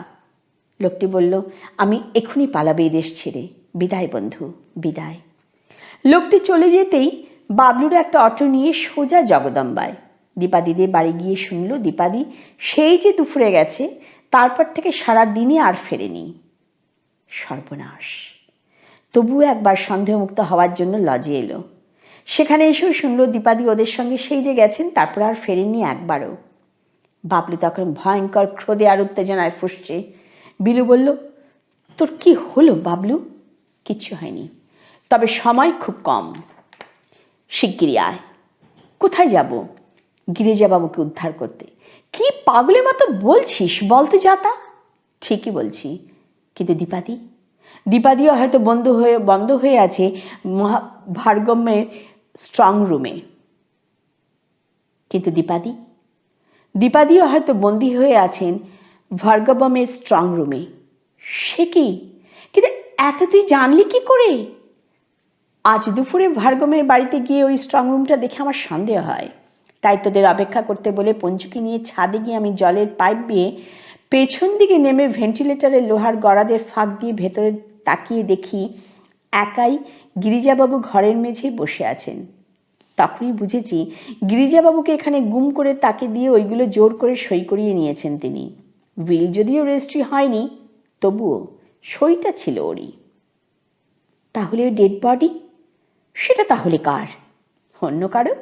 লোকটি বলল, আমি এখনই পালাবে এই দেশ ছেড়ে, বিদায় বন্ধু, বিদায়। লোকটি চলে যেতেই বাবলুর একটা অটো নিয়ে সোজা জগদম্বায়। দীপাদিদের বাড়ি গিয়ে শুনল দীপাদি সেই যে দুপুরে গেছে, তারপর থেকে সারা দিনই আর ফেরেনি। সর্বনাশ। তবুও একবার সন্দেহমুক্ত হওয়ার জন্য লজে এলো। সেখানে এসেও শুনল দীপাদি ওদের সঙ্গে সেই যে গেছেন, তারপর আর ফেরেননি একবারও। বাবলু তখন ভয়ঙ্কর ক্রোধে আর উত্তেজনায় ফুঁসছে। বিলু বলল, তোর কি হলো বাবলু? কিচ্ছু হয়নি, তবে সময় খুব কম। শিগগিরই আয়। কোথায় যাব? গিরিজাবাবুকে উদ্ধার করতে। কি পাগলের মতো বলছিস বলতো যাতা? ঠিকই বলছি, কিন্তু দীপাদিও হয়তো বন্ধ হয়ে আছে ভার্গবের স্ট্রং রুমে। কিন্তু দীপাদিও হয়তো বন্দী হয়ে আছেন ভার্গবের স্ট্রং রুমে। সে কি? কিন্তু এত তুই জানলি কি করে? আজ দুপুরে ভার্গবের বাড়িতে গিয়ে ওই স্ট্রং রুমটা দেখে আমার সন্দেহ হয়, তাই তোদের অপেক্ষা করতে বলে পঞ্চুকে নিয়ে ছাদে গিয়ে আমি জলের পাইপ দিয়ে পেছন দিকে নেমে ভেন্টিলেটরের লোহার গড়াদের ফাঁক দিয়ে ভেতরে তাকিয়ে দেখি একাই গিরিজাবাবু ঘরের মেঝেই বসে আছেন। তখনই বুঝেছি গিরিজাবাবুকে এখানে গুম করে তাকে দিয়ে ওইগুলো জোর করে সই করিয়ে নিয়েছেন তিনি। উইল যদিও রেজিস্ট্রি হয়নি, তবুও সইটা ছিল ওরই। তাহলে ওই ডেড বডি, সেটা তাহলে কার? অন্য কারো?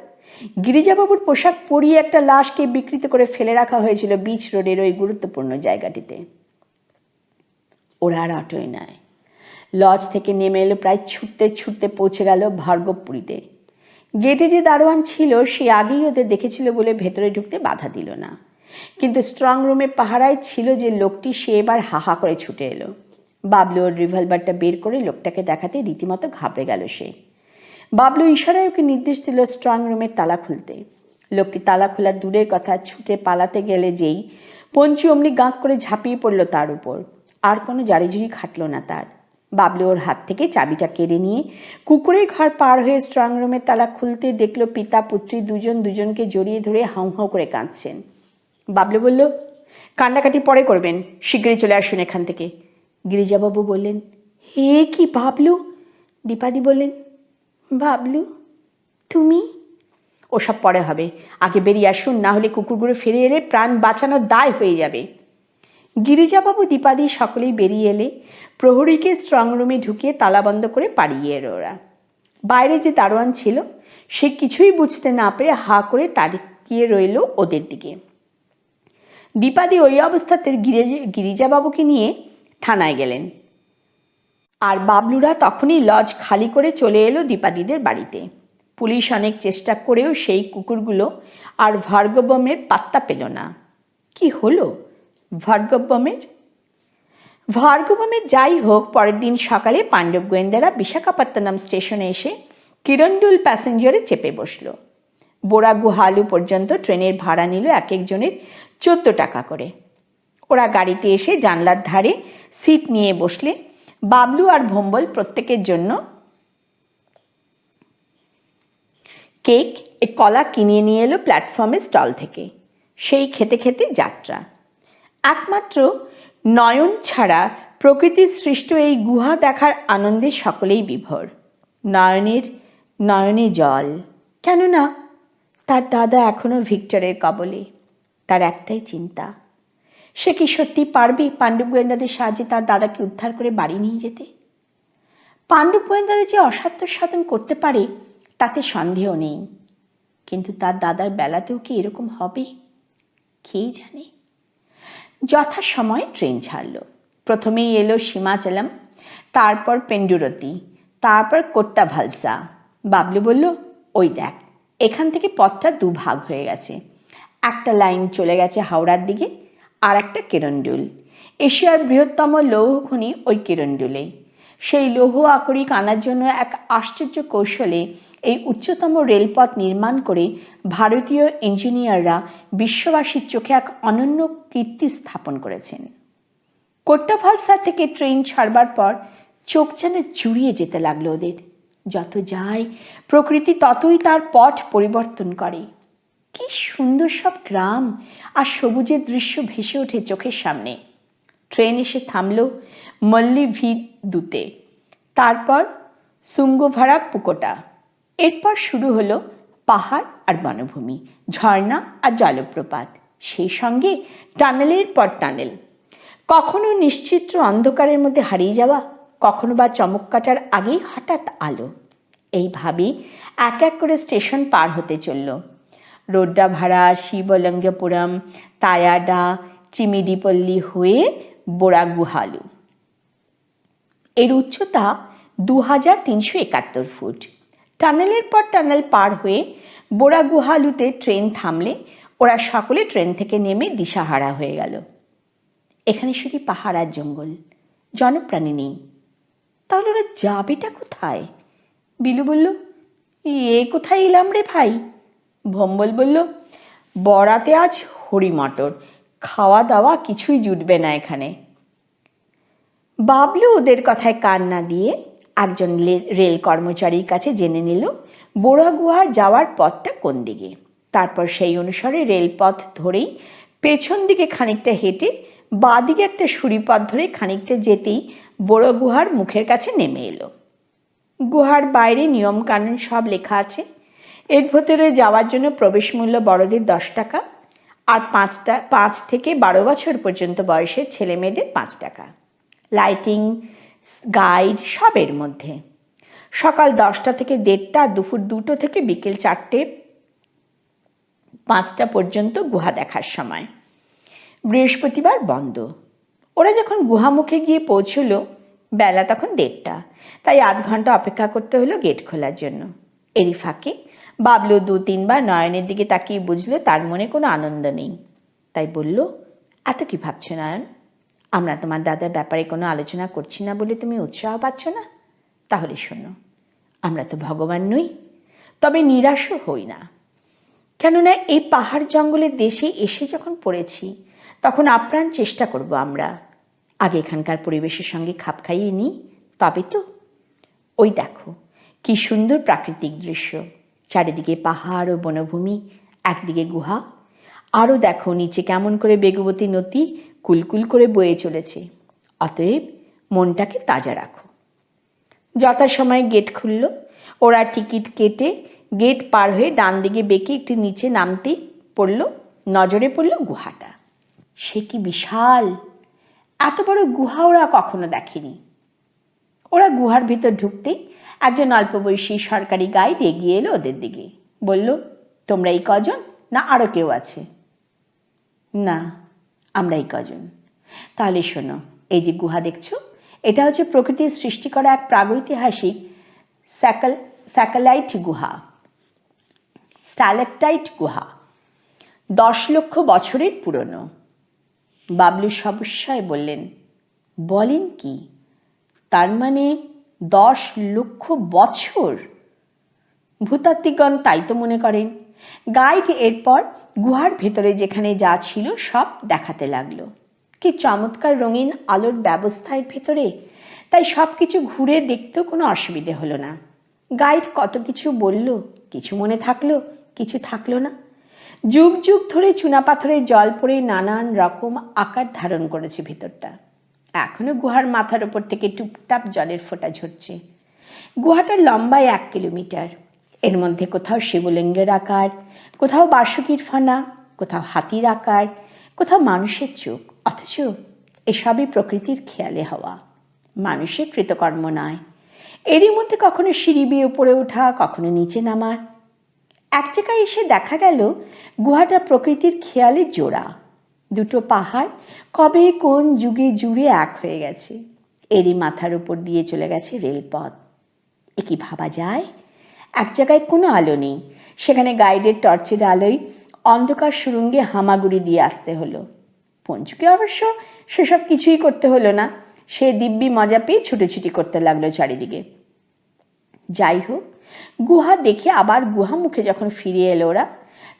গিরিজাবাবুর পোশাক পরিয়ে একটা লাশকে বিকৃত করে ফেলে রাখা হয়েছিল বিচ রোডের ওই গুরুত্বপূর্ণ জায়গাটিতে। ওরা আর অটোয় নয়, লজ থেকে নেমে এলো, প্রায় ছুটতে ছুটতে পৌঁছে গেল ভার্গবপুরীতে। গেটে যে দারোয়ান ছিল সে আগেই ওদের দেখেছিল বলে ভেতরে ঢুকতে বাধা দিল না, কিন্তু স্ট্রং রুমে পাহারায় ছিল যে লোকটি, সে এবার হাহা করে ছুটে এলো। বাবলু ওর রিভলভারটা বের করে লোকটাকে দেখাতে রীতিমতো ঘাবড়ে গেল সে। বাবলু ইশারায় ওকে নির্দেশ দিল স্ট্রং রুমের তালা খুলতে। লোকটি তালা খোলার দূরের কথা, ছুটে পালাতে গেলে যেই পঞ্চু অমনি গাঁক করে ঝাঁপিয়ে পড়ল তার উপর। আর কোনো জারিজুরি খাটল না তার। বাবলু ওর হাত থেকে চাবিটা কেড়ে নিয়ে কুকুরের ঘর পার হয়ে স্ট্রং রুমের তালা খুলতে দেখল পিতা পুত্রী দুজন দুজনকে জড়িয়ে ধরে হাউ হাউ করে কাঁদছেন। বাবলু বলল, কান্নাকাটি পরে করবেন, শিগগিরই চলে আসুন এখান থেকে। গিরিজাবাবু বললেন, হে কি বাবলু? দীপাদি বললেন, বাবলু তুমি? ওসব পরে হবে, আগে বেরিয়ে আসুন, না হলে কুকুরগুলো ফিরে এলে প্রাণ বাঁচানোর দায় হয়ে যাবে। গিরিজাবাবু দীপাদি সকলেই বেরিয়ে এলে প্রহরীকে স্ট্রং রুমে ঢুকিয়ে তালা বন্ধ করে পাড়িয়ে এলো ওরা। বাইরে যে দারোয়ান ছিল সে কিছুই বুঝতে না পেরে হা করে তাকিয়ে রইল ওদের দিকে। দীপাদি ওই অবস্থাতে গিরিজাবাবুকে নিয়ে থানায় গেলেন, আর বাবলুরা তখনই লজ খালি করে চলে এলো দীপাদিদের বাড়িতে। পুলিশ অনেক চেষ্টা করেও সেই কুকুরগুলো আর ভার্গবমের পাত্তা পেল না। কি হলো ভার্গবমের? যাই হোক, পরের দিন সকালে পাণ্ডব গোয়েন্দারা বিশাখাপত্তনম স্টেশনে এসে কিরণডুল প্যাসেঞ্জারে চেপে বসল। বোরা গুহালু পর্যন্ত ট্রেনের ভাড়া নিল এক একজনের 14 টাকা করে। ওরা গাড়িতে এসে জানলার ধারে সিট নিয়ে বসলে বাবলু আর ভম্বল প্রত্যেকের জন্য কেক কলা কিনে নিয়ে এলো প্ল্যাটফর্মের স্টল থেকে। সেই খেতে খেতে যাত্রা। একমাত্র নয়ন ছাড়া প্রকৃতির সৃষ্ট এই গুহা দেখার আনন্দে সকলেই বিভোর। নয়নে জল, কেননা তার দাদা এখনো ভিক্টরের কবলে। তার একটাই চিন্তা, সে কি সত্যি পারবে পাণ্ডব গোয়েন্দাদের সাহায্যে তার দাদাকে উদ্ধার করে বাড়ি নিয়ে যেতে? পাণ্ডব গোয়েন্দারা যে অসাধ্য সাধন করতে পারে তাতে সন্দেহ নেই, কিন্তু তার দাদার বেলাতেও কি এরকম হবে কে জানে। যথাসময়ে ট্রেন ছাড়ল। প্রথমেই এলো সীমাচলম, তারপর পেন্ডুরতি, তারপর কোট্টাভালসা। বাবলু বলল, ওই দেখ, এখান থেকে পথটা দুভাগ হয়ে গেছে। একটা লাইন চলে গেছে হাওড়ার দিকে, আর একটা কিরণডুল। এশিয়ার বৃহত্তম লৌহ খনি ওই কিরণডুলে। সেই লৌহ আকরিক আনার জন্য এক আশ্চর্য কৌশলে এই উচ্চতম রেলপথ নির্মাণ করে ভারতীয় ইঞ্জিনিয়াররা বিশ্ববাসীর চোখে এক অনন্য কীর্তি স্থাপন করেছেন। কোট্টাভালসা থেকে ট্রেন ছাড়বার পর চোখ যেন জুড়িয়ে যেতে লাগলো ওদের। যত যায় প্রকৃতি ততই তার পথ পরিবর্তন করে। কি সুন্দর সব গ্রাম আর সবুজের দৃশ্য ভেসে ওঠে চোখের সামনে। ট্রেন এসে থামল মল্লিভিদুতে, তারপর সুঙ্গভারা পুকোটা। এরপর শুরু হলো পাহাড় আর বনভূমি, ঝর্ণা আর জলপ্রপাত, সেই সঙ্গে টানেলের পর টানেল। কখনো নিশ্চিত্র অন্ধকারের মধ্যে হারিয়ে যাওয়া, কখনো বা চমক কাটার আগেই হঠাৎ আলো। এইভাবে এক এক করে স্টেশন পার হতে চলল। রোড্ডাভাড়া, শিবলিঙ্গপুরম, তায়াডা, চিমিডিপল্লি হয়ে বোরাগুহালু। এর উচ্চতা 2371 ফুট। টানেলের পর টানেল পার হয়ে বোরাগুহালুতে ট্রেন থামলে ওরা সকলে ট্রেন থেকে নেমে দিশাহারা হয়ে গেল। এখানে শুধু পাহাড় আর জঙ্গল, জনপ্রাণী নেই। তাহলে ওরা যাবেটা কোথায়? বিলু বলল, এ কোথায় এলাম রে ভাই? ভম্বল বলল, বরাতে আজ হরি মটর, খাওয়া দাওয়া কিছুই জুটবে না এখানে। বাবলু ওদের কথায় কান না দিয়ে একজন রেল কর্মচারীর কাছে জেনে নিল বোরাগুহা যাওয়ার পথটা কোন দিকে। তারপর সেই অনুসারে রেলপথ ধরেই পেছন দিকে খানিকটা হেঁটে বাঁ দিকে একটা সুড়িপথ ধরে খানিকটা যেতেই বোরাগুহার মুখের কাছে নেমে এলো। গুহার বাইরে নিয়মকানুন সব লেখা আছে। এর ভেতরে যাওয়ার জন্য প্রবেশ মূল্য বড়দের 10 টাকা, আর 5 থেকে 12 বছর পর্যন্ত বয়সের ছেলে মেয়েদের 5 টাকা। লাইটিং, গাইড সবের মধ্যে। সকাল 10টা থেকে 1:30, দুপুর 2টো থেকে বিকেল 4টে 5টা পর্যন্ত গুহা দেখার সময়। বৃহস্পতিবার বন্ধ। ওরা যখন গুহামুখে গিয়ে পৌঁছল বেলা তখন 1:30, তাই আধ ঘন্টা অপেক্ষা করতে হলো গেট খোলার জন্য। এরই ফাঁকে বাবলু 2-3 বার নয়নের দিকে তাকিয়ে বুঝলো তার মনে কোনো আনন্দ নেই। তাই বলল, এত কি ভাবছো নয়ন? আমরা তোমার দাদার ব্যাপারে কোনো আলোচনা করছি না বলে তুমি উৎসাহ পাচ্ছ না? তাহলে শোনো, আমরা তো ভগবান নই, তবে নিরাশও হই না। কেননা এই পাহাড় জঙ্গলের দেশে এসে যখন পড়েছি তখন আপ্রাণ চেষ্টা করব আমরা আগে এখানকার পরিবেশের সঙ্গে খাপ খাইয়ে নিই, তবে তো। ওই দেখো কি সুন্দর প্রাকৃতিক দৃশ্য, চারিদিকে পাহাড় ও বনভূমি, একদিকে গুহা, আরও দেখো নিচে কেমন করে বেগবতী নদী কুলকুল করে বয়ে চলেছে। অতএব মনটাকে তাজা রাখো। যথাসময়ে গেট খুলল। ওরা টিকিট কেটে গেট পার হয়ে ডান দিকে বেঁকে একটু নিচে নামতেই নজরে পড়ল গুহাটা। সে কি বিশাল! এত বড় গুহা ওরা কখনো দেখেনি। ওরা গুহার ভিতর ঢুকতেই একজন অল্পবয়সী সরকারি গাইড এগিয়ে এলো ওদের দিকে। বলল, তোমরা এই কজন না আরও কেউ আছে? না, আমরা এই কজন। তাহলে শোনো, এই যে গুহা দেখছো, এটা হচ্ছে প্রকৃতির সৃষ্টি করা এক প্রাগৈতিহাসিক স্যাটেলাইট গুহা, স্ট্যালেকটাইট গুহা। 10 লক্ষ বছরের পুরনো। বাবলু সবিস্ময়ে বললেন, বলেন কি? তার মানে 10 লক্ষ বছর? ভূতাত্ত্বিকগণ তাই তো মনে করেন। গাইড এরপর গুহার ভেতরে যেখানে যা ছিল সব দেখাতে লাগলো। কি চমৎকার রঙিন আলোর ব্যবস্থা এর ভেতরে, তাই সব কিছু ঘুরে দেখতেও কোনো অসুবিধে হলো না। গাইড কত কিছু বলল, কিছু মনে থাকলো, কিছু থাকলো না। যুগ যুগ ধরে চুনাপাথরের জল পড়ে নানান রকম আকার ধারণ করেছে ভেতরটা। এখনো গুহার মাথার ওপর থেকে টুপটাপ জলের ফোঁটা ঝরছে। গুহাটার লম্বায় 1 কিলোমিটার। এর মধ্যে কোথাও শিবলিঙ্গের আকার, কোথাও বাসুকির ফানা, কোথাও হাতির আকার, কোথাও মানুষের চোখ। অথচ এসবই প্রকৃতির খেয়ালে হওয়া, মানুষের কৃতকর্ম নয়। এরই মধ্যে কখনো সিঁড়ি বেয়ে উপরে ওঠা, কখনো নিচে নামা। এক জায়গায় এসে দেখা গেল গুহাটা প্রকৃতির খেয়ালে জোড়া। 2টো পাহাড় কবে কোন যুগে জুড়ে এক হয়ে গেছে। এরই মাথার উপর দিয়ে চলে গেছে রেলপথ। এ কি ভাবা যায়? এক জায়গায় কোনো আলো নেই, সেখানে গাইডের টর্চের আলোয় অন্ধকার সুড়ঙ্গে হামাগুড়ি দিয়ে আসতে হলো। পঞ্চুকে অবশ্য সেসব কিছুই করতে হলো না। সে দিব্যি মজা পেয়ে ছুটোছুটি করতে লাগলো চারিদিকে। যাই হোক, গুহা দেখে আবার গুহা মুখে যখন ফিরে এলো ওরা,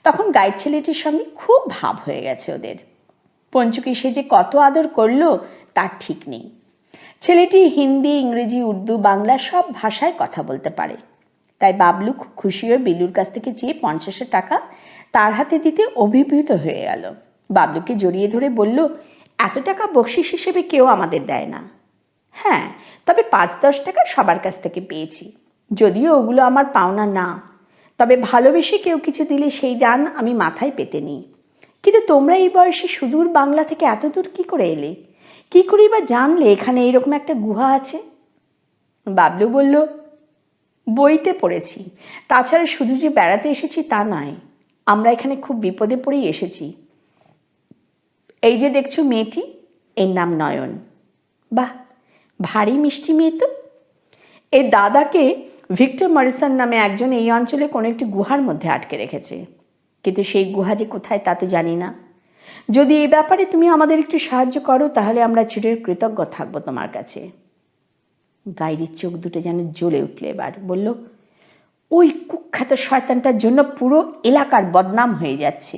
তখন গাইড ছেলেটির সঙ্গে খুব ভাব হয়ে গেছে ওদের। পঞ্চুকে সে যে কত আদর করলো তার ঠিক নেই। ছেলেটি হিন্দি, ইংরেজি, উর্দু, বাংলা সব ভাষায় কথা বলতে পারে। তাই বাবলু খুব খুশি হয়ে বিলুর কাছ থেকে চেয়ে 50 টাকা তার হাতে দিতে অভিভূত হয়ে গেল। বাবলুকে জড়িয়ে ধরে বলল, এত টাকা বকশিস হিসেবে কেউ আমাদের দেয় না। হ্যাঁ, তবে 5-10 টাকা সবার কাছ থেকে পেয়েছি, যদিও ওগুলো আমার পাওনা না। তবে ভালোবেসে কেউ কিছু দিলে সেই দান আমি মাথায় পেতে নিই। কিন্তু তোমরা এই বয়সে সুদূর বাংলা থেকে এত দূর কী করে এলে? কী করেই বা জানলে এখানে এইরকম একটা গুহা আছে? বাবলু বলল, বইতে পড়েছি। তাছাড়া শুধু যে বেড়াতে এসেছি তা নয়, আমরা এখানে খুব বিপদে পড়েই এসেছি। এই যে দেখছো মেয়েটি, এর নাম নয়ন। বাহ, ভারী মিষ্টি মেয়ে তো। এর দাদাকে ভিক্টর মরিসন নামে একজন এই অঞ্চলে কোনো একটি গুহার মধ্যে আটকে রেখেছে, কিন্তু সেই গুহা যে কোথায় তা তো জানি না। যদি এই ব্যাপারে তুমি আমাদের একটু সাহায্য করো তাহলে আমরা চির কৃতজ্ঞ থাকবো তোমার কাছে। গাইডের চোখ দুটো যেন জ্বলে উঠল। এবার বলল, ওই কুখ্যাত শয়তানটার জন্য পুরো এলাকার বদনাম হয়ে যাচ্ছে।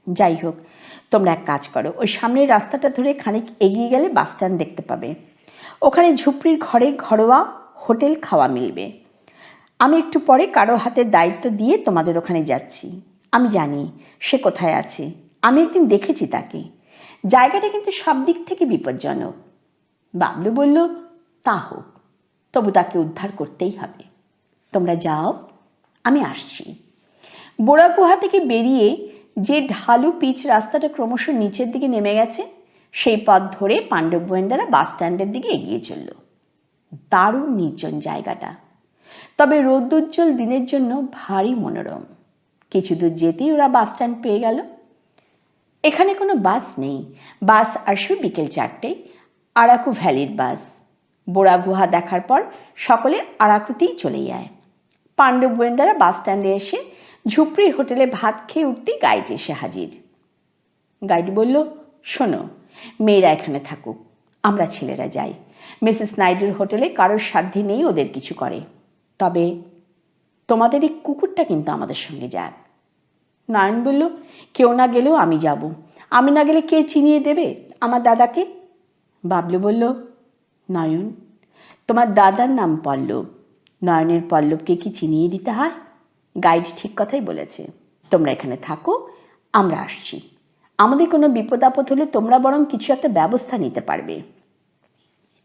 যাই হোক, তোমরা এক কাজ করো, ওই সামনের রাস্তাটা ধরে খানিক এগিয়ে গেলে বাস স্ট্যান্ড দেখতে পাবে। ওখানে ঝুপড়ির ঘরে ঘরোয়া হোটেল খাওয়া মিলবে। আমি একটু পরে কারো হাতের দায়িত্ব দিয়ে তোমাদের ওখানে যাচ্ছি। আমি জানি সে কোথায় আছে, আমি একদিন দেখেছি তাকে। জায়গাটা কিন্তু সব দিক থেকে বিপজ্জনক। বাবলু বলল, তা হোক, তবু তাকে উদ্ধার করতেই হবে। তোমরা যাও, আমি আসছি। বোড়া গুহা থেকে বেরিয়ে যে ঢালু পিচ রাস্তাটা ক্রমশ নিচের দিকে নেমে গেছে, সেই পথ ধরে পাণ্ডব গোয়েন্দারা বাস স্ট্যান্ডের দিকে এগিয়ে চলল। দারুণ নির্জন জায়গাটা, তবে রৌদ্রোজ্জ্বল দিনের জন্য ভারী মনোরম। কিছু দূর যেতেই ওরা বাস স্ট্যান্ড পেয়ে গেল। এখানে কোনো বাস নেই, বাস আসবে বিকেল 4টেয়, আরাকু ভ্যালির বাস। বোড়া গুহা দেখার পর সকলে আরাকুতেই চলে যায়। পাণ্ডব গোয়েন্দারা বাস স্ট্যান্ডে এসে ঝুপড়ির হোটেলে ভাত খেয়ে উঠতেই গাইড এসে হাজির। গাইড বলল, শোনো, মেয়েরা এখানে থাকুক, আমরা ছেলেরা যাই। মিসেস নাইডুর হোটেলে কারোর সাধ্যি নেই ওদের কিছু করে, তবে তোমাদের এই কুকুরটা কিন্তু আমাদের সঙ্গে যাক। নয়ন বলল, কেউ না গেলেও আমি যাব, আমি না গেলে কে চিনিয়ে দেবে আমার দাদাকে? বাবলু বলল, নয়ন, তোমার দাদার নাম পল্লব, নয়নের পল্লবকে কি চিনিয়ে দিতে হয়? গাইড ঠিক কথাই বলেছে, তোমরা এখানে থাকো, আমরা আসছি। আমাদের কোনো বিপদ আপদ হলে তোমরা বরং কিছু একটা ব্যবস্থা নিতে পারবে।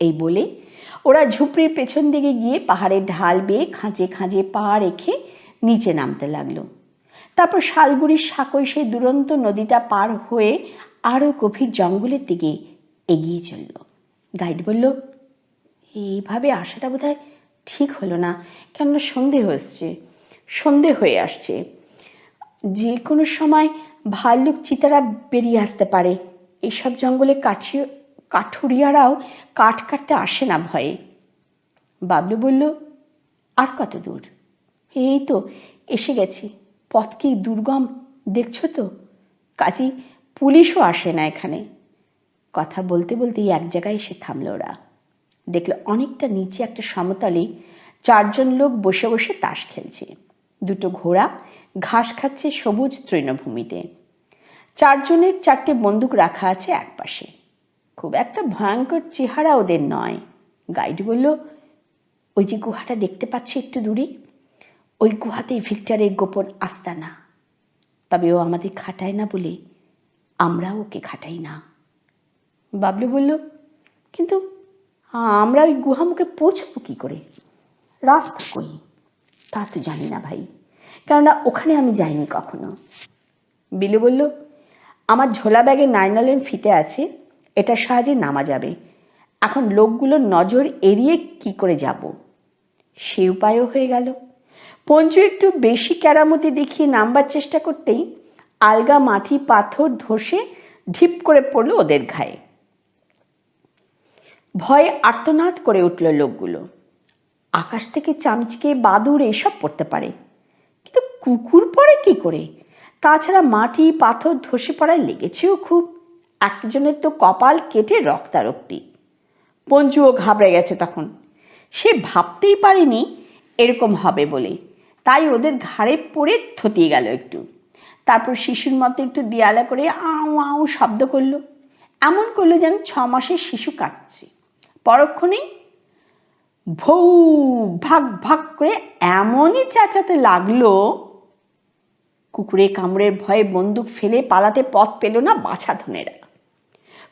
এই বলে ওরা ঝুপড়ির পেছন দিকে গিয়ে পাহাড়ের ঢাল বেয়ে খাঁজে খাঁজে পা রেখে নিচে নামতে লাগলো। তারপর শালগুড়ির সাঁকোয় সেই দুরন্ত নদীটা পার হয়ে আরও গভীর জঙ্গলের দিকে এগিয়ে চলল। গাইড বলল, এইভাবে আসাটা বোধহয় ঠিক হলো না, কেননা সন্ধে হয়ে আসছে, যে কোনো সময় ভাল্লুক চিতারা বেরিয়ে আসতে পারে। এইসব জঙ্গলে কাঠুরিয়ারাও কাঠ কাটতে আসে না ভয়ে। বাবলু বলল, আর কত দূর? এই তো এসে গেছি, পথ কি দুর্গম দেখছো তো, কাজেই পুলিশও আসে না এখানে। কথা বলতে বলতেই এক জায়গায় এসে থামল ওরা। দেখলো অনেকটা নিচে একটা সমতলে 4জন লোক বসে বসে তাস খেলছে। 2টো ঘোড়া ঘাস খাচ্ছে সবুজ তৃণভূমিতে। 4জনের 4টে বন্দুক রাখা আছে একপাশে। খুব একটা ভয়ঙ্কর চেহারা ওদের নয়। গাইড বলল, ওই যে গুহাটা দেখতে পাচ্ছি একটু দূরে, ওই গুহাতেই ভিক্টরের গোপন আস্তানা। তবে ও আমাদের খাটায় না বলে আমরাও ওকে খাটাই না। বাবলু বলল, কিন্তু আমরা ওই গুহামুখে পৌঁছবো কী করে? রাস্তা কই? তা তো জানি না ভাই, কেননা ওখানে আমি যাইনি কখনো। বিলু বলল, আমার ঝোলা ব্যাগে নাইলনের ফিতে আছে, এটার সাহায্যে নামা যাবে। এখন লোকগুলোর নজর এড়িয়ে কি করে যাব? সে উপায়ও হয়ে গেল। পঞ্চু একটু বেশি কেরামতি দেখিয়ে নামবার চেষ্টা করতেই আলগা মাটি পাথর ধসে ঢিপ করে পড়ল ওদের ঘায়ে। ভয়ে আর্তনাদ করে উঠল লোকগুলো। আকাশ থেকে চামচিকে বাদুড় এসব পড়তে পারে, কিন্তু কুকুর পড়ে কি করে? তাছাড়া মাটি পাথর ধসে পড়ায় লেগেছেও খুব। একজনের তো কপাল কেটে রক্তারক্তি। পঞ্চুও ঘাবড়ে গেছে তখন। সে ভাবতেই পারেনি এরকম হবে বলে, তাই ওদের ঘাড়ে পড়ে থতিয়ে গেল একটু। তারপর শিশুর মতো একটু দেয়ালে করে আউ আউ শব্দ করলো, এমন করলো যেন 6 মাসের শিশু কাটছে। পরক্ষণেই ভৌ ভাগ ভাগ করে এমনই চেঁচাতে লাগলো, কুকুরের কামড়ের ভয়ে বন্দুক ফেলে পালাতে পথ পেল না বাছা ধনেরা।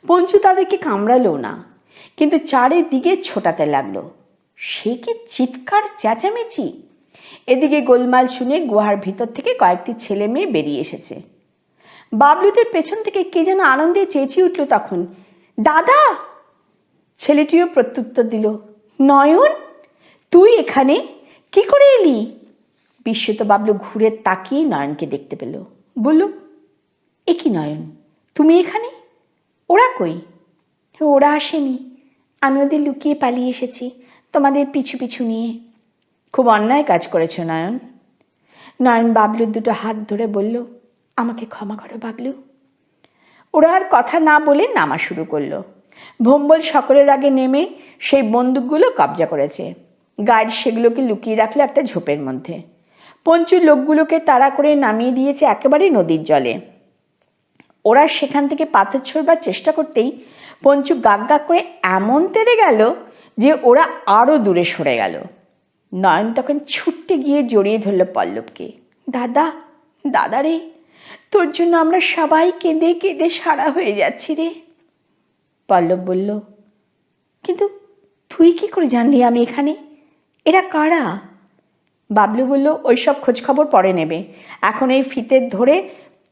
পঞ্চু তাদেরকে কামড়ালো না, কিন্তু চারিদিকে ছোটাতে লাগলো। সে কি চিৎকার চেঁচামেচি! এদিকে গোলমাল শুনে গুহার ভিতর থেকে কয়েকটি ছেলে মেয়ে বেরিয়ে এসেছে। বাবলুদের পেছন থেকে কে যেন আনন্দে চেঁচিয়ে উঠল তখন, দাদা! ছেলেটিও প্রত্যুত্তর দিল, নয়ন, তুই এখানে কি করে এলি? বিস্মিত বাবলু ঘুরে তাকিয়ে নয়নকে দেখতে পেল। বলল, এ কি নয়ন, তুমি এখানে? ওরা কই? ওরা আসেনি, আমি ওদের লুকিয়ে পালিয়ে এসেছি তোমাদের পিছু পিছু নিয়ে। খুব অন্যায় কাজ করেছ নয়ন। নয়ন বাবলুর 2টো হাত ধরে বলল, আমাকে ক্ষমা করো বাবলু। ওরা আর কথা না বলে নামা শুরু করলো। ভোম্বল সকলের আগে নেমে সেই বন্দুকগুলো কবজা করেছে। গাইড সেগুলোকে লুকিয়ে রাখলো একটা ঝোপের মধ্যে। পঞ্চু লোকগুলোকে তাড়া করে নামিয়ে দিয়েছে একেবারে নদীর জলে। ওরা সেখান থেকে পাথর ছোড়বার চেষ্টা করতেই পঞ্চু গাক গাক করে এমন তেড়ে গেল যে ওরা আরও দূরে সরে গেল। নয়ন তখন ছুটতে গিয়ে জড়িয়ে ধরল পল্লবকে। দাদা, দাদা রে, তোর জন্য আমরা সবাই কেঁদে কেঁদে সারা হয়ে যাচ্ছি রে। পল্লব বলল, কিন্তু তুই কি করে জানলি আমি এখানে? এরা কারা? বাবলু বলল, ওইসব খোঁজখবর পরে নেবে, এখন এই ফিতে ধরে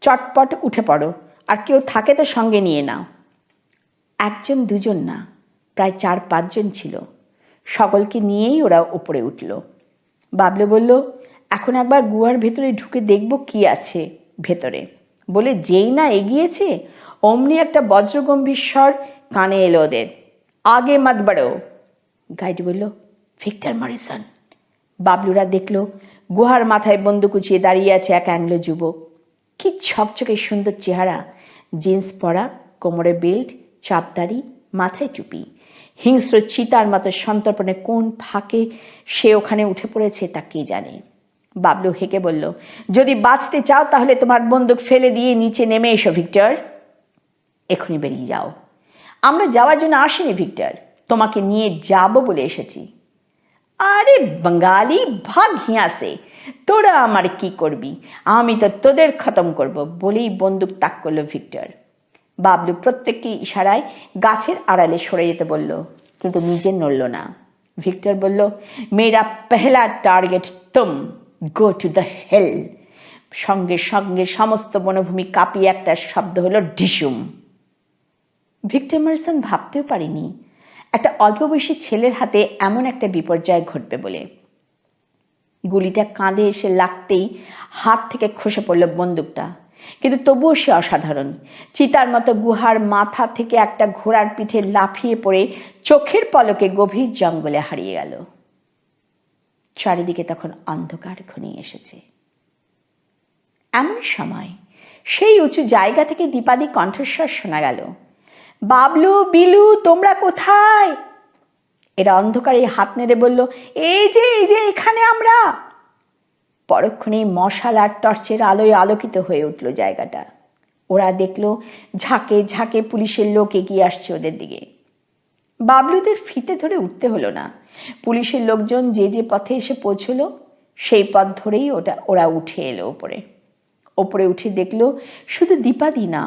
চটপট উঠে পড়ো, আর কেউ থাকে তো সঙ্গে নিয়ে নাও। 1জন 2জন না, প্রায় 4-5 জন ছিল। সকলকে নিয়েই ওরা উপরে উঠল। বাবলু বলল, এখন একবার গুহার ভেতরে ঢুকে দেখব কি আছে ভেতরে বলে যেই না এগিয়েছে অমনি একটা বজ্রগম্ভীর স্বর কানে এলো ওদের, আগে মত বাড়ো। গাইড বলল, ভিক্টর মরিসন। বাবলুরা দেখলো গুহার মাথায় বন্দুক উঁচিয়ে দাঁড়িয়ে আছে এক অ্যাংলো যুবক। কি ঝকঝকে সুন্দর চেহারা, জিন্স পরা, কোমরে বেল্ট, চাপদাড়ি, মাথায় টুপি। হিংস্র চিতার মতো সন্তর্পণে কোন ফাঁকে সে ওখানে উঠে পড়েছে তা কে জানে। বাবলু হেঁকে বলল, যদি বাঁচতে চাও তাহলে তোমার বন্দুক ফেলে দিয়ে নিচে নেমে এসো ভিক্টর। এখনই বেরিয়ে যাও। আমরা যাওয়ার জন্য আসিনি ভিক্টর, তোমাকে নিয়ে যাব বলে এসেছি। আরে বাঙালি, ভাগ হিয়াসে, তোরা আমার কি করবি, আমি তো তোদের খতম করব বলেই বন্দুক তাক করলো ভিক্টর। বাবলু প্রত্যেককে ইশারায় গাছের আড়ালে সরে যেতে বলল, কিন্তু নিজে নড়ল না। ভিক্টর বলল, মেরা পেহলা টার্গেট তুম, গো টু দ্য হেল। সঙ্গে সঙ্গে সমস্ত বনভূমি কাঁপিয়ে একটা শব্দ হলো ঢিসুম। ভিক্টর মরিসন ভাবতেও পারেনি একটা অল্প বয়সী ছেলের হাতে এমন একটা বিপর্যয় ঘটবে বলে। গুলিটা কাঁধে এসে লাগতেই হাত থেকে খসে পড়ল বন্দুকটা, কিন্তু তবুও সে অসাধারণ। চিতার মতো গুহার মাথা থেকে একটা ঘোড়ার পিঠে লাফিয়ে পড়ে চোখের পলকে গভীর জঙ্গলে হারিয়ে গেল। চারিদিকে তখন অন্ধকার ঘনিয়ে এসেছে। এমন সময় সেই উঁচু জায়গা থেকে দীপাদি কণ্ঠস্বর শোনা গেল, বাবলু, বিলু, তোমরা কোথায়? এরা অন্ধকারে হাত নেড়ে বলল, এই যে এখানে আমরা। পরক্ষণেই মশাল আর টর্চের আলোয় আলোকিত হয়ে উঠল জায়গাটা। ওরা দেখলো ঝাঁকে ঝাঁকে পুলিশের লোক এগিয়ে আসছে ওদের দিকে। বাবলুদের ফিতে ধরে উঠতে হলো না। পুলিশের লোকজন যে যে পথে এসে পৌঁছলো সেই পথ ধরেই ওরা উঠে এলো ওপরে। ওপরে উঠে দেখলো শুধু দীপাদি না,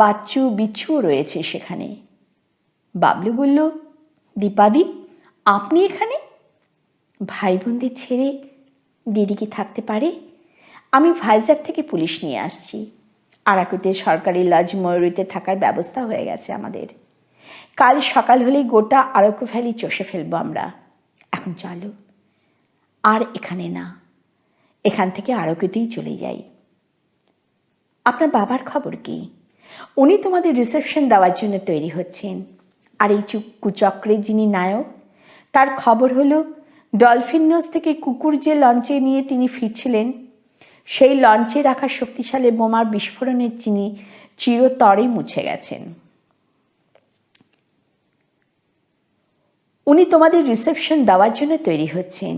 বাচ্চু বিচ্ছুও রয়েছে সেখানে। বাবলু বলল, দীপাদি, আপনি এখানে? ভাই বোনদের ছেড়ে দিদি কি থাকতে পারে? আমি ভাইজ্যাগ থেকে পুলিশ নিয়ে আসছি। আরাকুতে সরকারি লজ ময়ূরীতে থাকার ব্যবস্থা হয়ে গেছে আমাদের। কাল সকাল হলেই গোটা আরাকু ভ্যালি চষে ফেলবো আমরা। এখন চলো। আর এখানে না, এখান থেকে আরাকুতেই চলে যাই। আপনার বাবার খবর কি? উনি তোমাদের রিসেপশন দেওয়ার জন্য তৈরি হচ্ছেন। আর এই কুচক্রের যিনি নায়ক, তার খবর হলো ডলফিন নজ থেকে কুকুর যে লঞ্চে নিয়ে তিনি ফিরছিলেন, সেই লঞ্চে রাখা শক্তিশালী বোমার বিস্ফোরণের তিনি চিরতরে মুছে গেছেন। উনি তোমাদের রিসেপশন দেওয়ার জন্য তৈরি হচ্ছেন।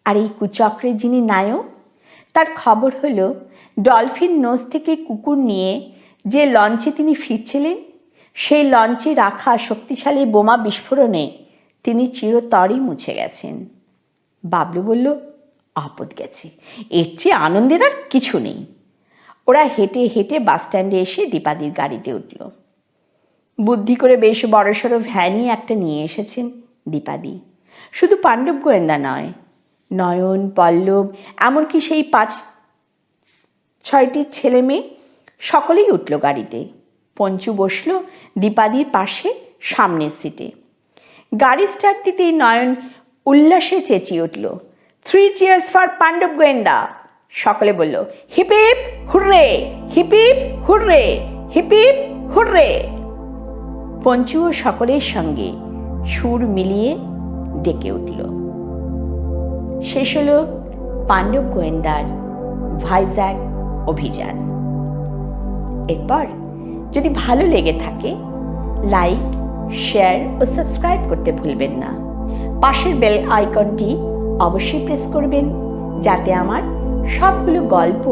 আর এই কুচক্রের যিনি নায়ক, তার খবর হলো ডলফিন নোজ থেকে কুকুর নিয়ে যে লঞ্চে তিনি ফিরছিলেন, সেই লঞ্চে রাখা শক্তিশালী বোমা বিস্ফোরণে তিনি চিরতরে মুছে গেছেন। বাবলু বলল, আপদ গেছে, এর চেয়ে আনন্দের আর কিছু নেই। ওরা হেঁটে হেঁটে বাসস্ট্যান্ডে এসে দীপাদির গাড়িতে উঠল। বুদ্ধি করে বেশ বড়সড় ভ্যানই একটা নিয়ে এসেছেন দীপাদি। শুধু পাণ্ডব গোয়েন্দা নয়, নয়ন, পল্লব, এমনকি সেই 5-6টি ছেলে মেয়ে সকলেই উঠল গাড়িতে। পঞ্চু বসল দীপাদির পাশে সামনের সিটে। গাড়ি স্টার্ট দিতেই নয়ন উল্লাসে চেঁচিয়ে উঠল, 3 cheers ফর পাণ্ডব গোয়েন্দা। সকলে বলল, hip hip hooray, hip hip hooray, hip hip hooray. পঞ্চুও সকলের সঙ্গে সুর মিলিয়ে ডেকে উঠল। শেষ হলো পাণ্ডব গোয়েন্দার ভাইজ্যাগ অভিযান। এরপর যদি ভালো লেগে থাকে লাইক, শেয়ার ও সাবস্ক্রাইব করতে ভুলবেন না। পাশের বেল আইকনটি অবশ্যই প্রেস করবেন যাতে আমার সবগুলো গল্প